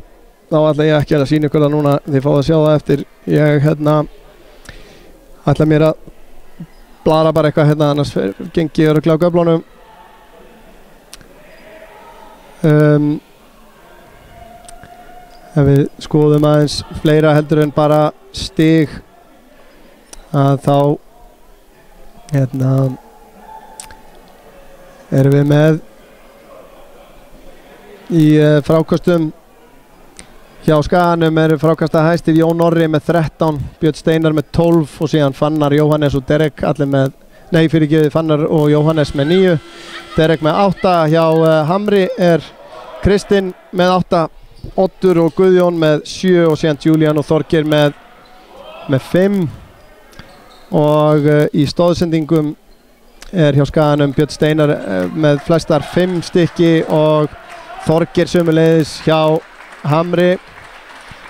þá ætla ég ekki að sýna ykkur það núna, þið fáið að sjá það eftir. Ég ætla mér að blara bara eitthvað annars gengi ég örugglega á göflunum. Ef við skoðum aðeins fleira heldur en bara stig, að þá erum við með í frákastum hjá Skaganum eru frákasta hæstir Jón Orri með 13, Björn Steinar með 12 og síðan Fannar, Jóhannes og Derek allir með, Fannar og Jóhannes með 9, Derek með 8, hjá Hamri er Kristinn með 8, Oddur og Guðjón með 7 og síðan Julian og Þorgeir með 5 og í stóðsendingum er hjá Skaganum Björn Steinar með flestar 5 stykki og Þorgeir sömuleiðis hjá Hamri.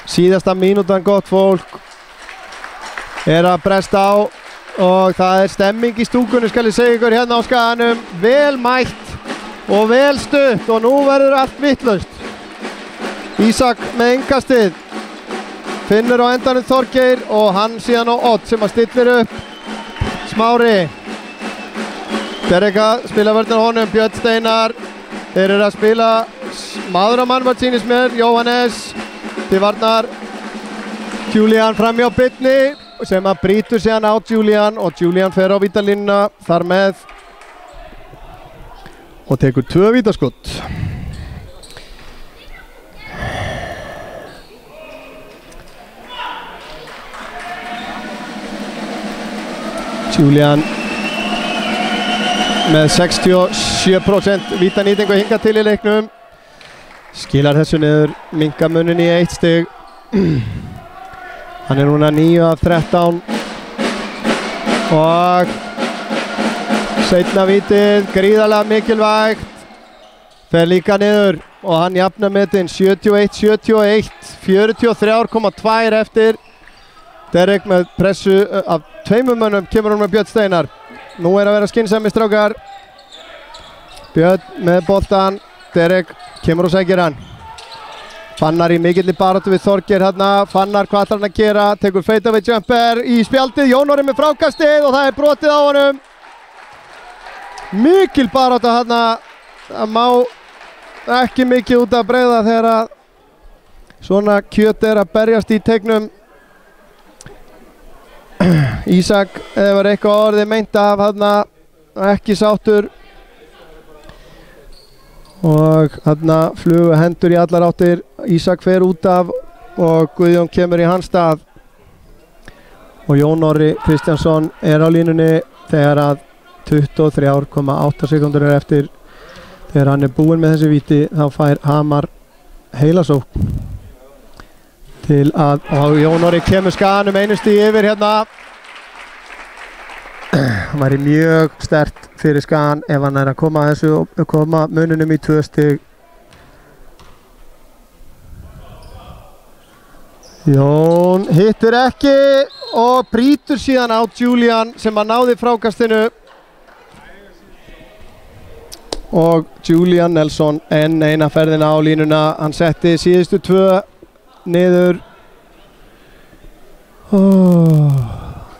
Síðasta mínútan, gott fólk, er að bresta á og það er stemming í stúkunni, skal ég segja ykkur, hérna á Skaganum. Vel mætt og vel stutt og nú verður allt vitlaust. Ísak með innkastið, finnur á endanum Þorgeir og hann síðan á Odd sem að stillir upp. Smári, Derek að spila vörðin honum, Björn Steinar, þeir eru að spila maður á mannvart sýnist mér, Jóhannes til varnar, Julian framjá Bitni, sem að brýtur síðan á Julian og Julian fer á vítalínuna þar með og tekur 2 vítaskott. Julian með 67% vítanýtingu hingað til í leiknum. Skilar þessu niður, minnka munin í 1 stig. Hann er núna 9 af 13 og seinna vítið, gríðarlega mikilvægt, fer líka niður og hann jafnar metin 71-71, 43,2 eftir. Derek með pressu af 2 mönnum kemur hún með Björn Steinar. Nú er að vera skynsami strákar. Björn með boltan, Derek kemur og sækir hann. Fannar í mikilli baráttu við Þorgeir hérna. Fannar, hvað ætlar hann að gera? Tekur fadeaway jumper í spjaldið. Jón Orri með frákastið og það er brotið á honum. Mikil baráttu hérna. Það má ekki mikið út að bregða þegar að svona kjöt er að berjast í teiknum. Ísak, eða var eitthvað orðið meint af hérna, ekki sáttur. Og hérna flugu hendur í allar áttir. Ísak fer út af og Guðjón kemur í hans stað. Og Jón Orri Kristjánsson er á línunni þegar að 23,8 sekundur er eftir. Þegar hann er búinn með þessi víti þá fær Hamar heilasókn. Til að, og Jón Orri kemur skaganum einu stíð yfir hérna. Hann væri mjög sterkt fyrir skagan ef hann er að koma að þessu og koma mununum í 2 stig. Jón hittir ekki og brýtur síðan á Julian sem að náði frákastinu. Og Julian Nelson enn eina ferðina á línuna. Hann setti síðustu 2 niður.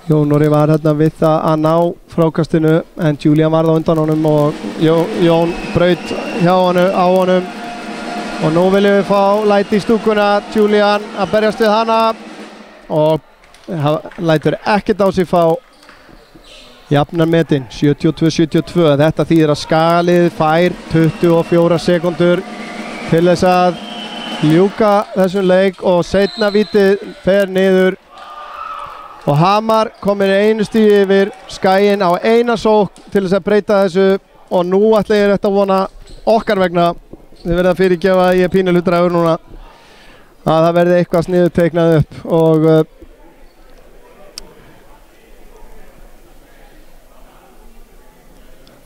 Jón Orri var hérna við það að ná frákastinu en Julian varð á undan honum og Jón braut hjá honum og nú viljum við fá læti í stúkuna. Julian að berjast við hana og lætur ekkert á sig fá. Jafnar metin 72-72. Þetta þýðir að Skagalið fær 24 sekundur til þess að ljúka þessum leik og seinna vítið fer niður. Og Hamar komir einu stíð yfir, Skaginn á eina sókn til þess að breyta þessu og nú ætla ég rétt að vona okkar vegna, þið verða að fyrirgefa að ég er pínu hlutdrægur núna, að það verði eitthvað sniðu teiknað upp og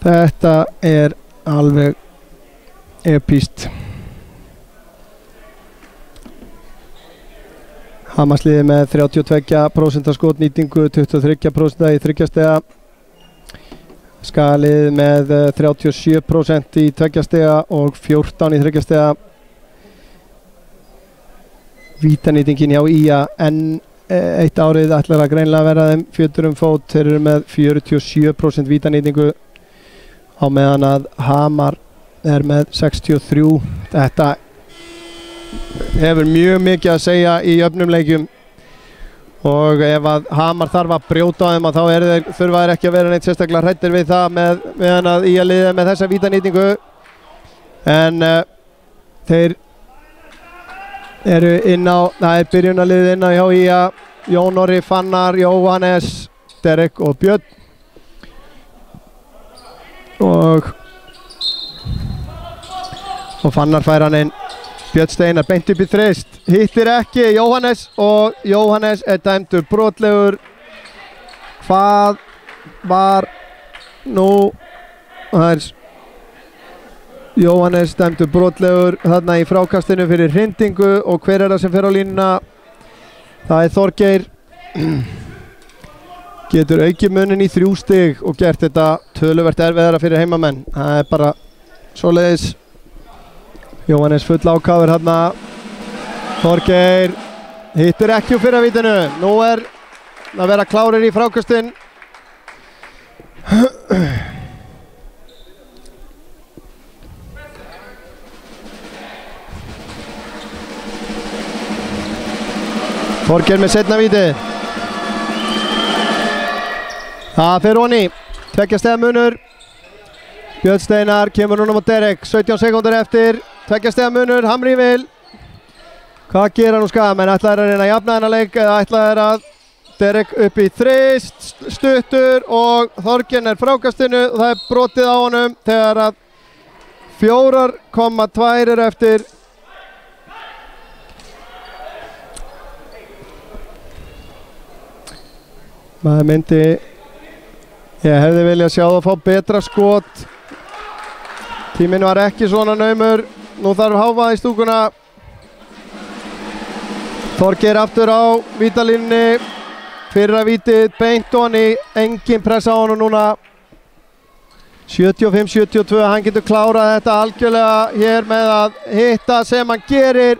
þetta er alveg epíst. Hamarsliði með 32% skotnýtingu, 23% í 3 stiga. Skagalið með 37% í 2 stiga og 14 í 3 stiga. Vítanýtingin hjá IA enn eitt árið ætlar að greinlega vera þeim fjötur fót. Þeir eru með 47% vítanýtingu á meðan að Hamar er með 63%. Þetta hefur mjög mikið að segja í öfnum leikjum og ef að Hamar þarf að brjóta á þeim að þá þurfa þeir ekki að vera neitt sérstaklega hræddir við það meðan að IA liðið með þessa vítanýtingu en þeir eru inn á, það er byrjunarliðið inn á hjá IA, Jón Orri, Fannar, Jóhannes, Derek og Björn og Fannar fær hann inn. Björn Steinar beint upp í þrist, hittir ekki Jóhannes og Jóhannes er dæmdur brotlegur. Hvað var nú? Það er Jóhannes dæmdur brotlegur þarna í frákastinu fyrir hrindingu og hver er það sem fer á línuna? Það er Þorgeir. Getur aukið munin í 3 stig og gert þetta töluvert erfiðara fyrir heimamenn. Það er bara svoleiðis. Jóhannes full ákafur hérna. Þorgeir hittir ekki úr fyrra vítinu. Nú er að vera klárir í frákastinn. Þorgeir með seinna víti. Það fer honi, 2 stiga munur. Björn Steinar kemur núna á Derek, 17 sekúndur eftir, 2 stiga munur, Hamri vil. Hvað gera nú Skagamenn? Ætlaðir að reyna að jafna þennan leik eða ætlaðir að Derek upp í þrist, stuttur og Þorgeir frákastinu og það er brotið á honum þegar að 4,2 eru eftir. Maður myndi, ég hefði viljað sjá það að fá betra skot. Tíminn var ekki svona naumur, nú þarf Hávað í stúkuna. Þorgeir aftur á vítalínunni, fyrra vítið beint honi, engin pressa á honum núna. 75-72, hann getur klárað þetta algjörlega hér með að hitta sem hann gerir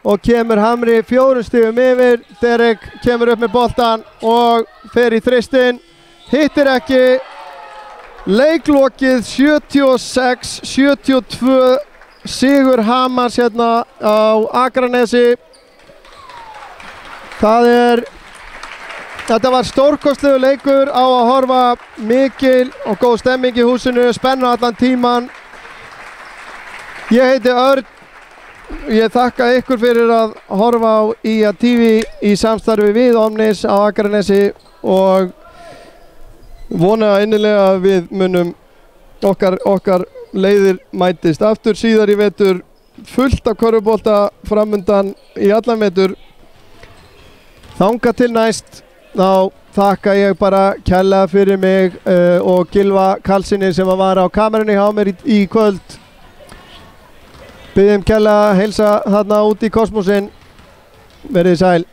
og kemur Hamri 4 stigum yfir. Derek kemur upp með boltan og fer í þristinn, hittir ekki. Leiklokið 76-72, sigur Hamars hérna á Akranesi. Þetta var stórkostlegu leikur, á að horfa, mikil og góð stemming í húsinu, spenna allan tíman. Ég heiti Örn, ég þakka ykkur fyrir að horfa á IA TV í samstarfi við Omnis á Akranesi og vona innilega að við munum okkar leiðir mætist aftur síðar í vetur, fullt af körfubolta framundan í allan vetur. Þangað til næst, þá þakka ég bara kærlega fyrir mig og Gylfa Karlssyni sem var á kamerunni hjá mér í kvöld. Biðjum kærlega að heilsa þarna út í kosmosinn. Verið sæl.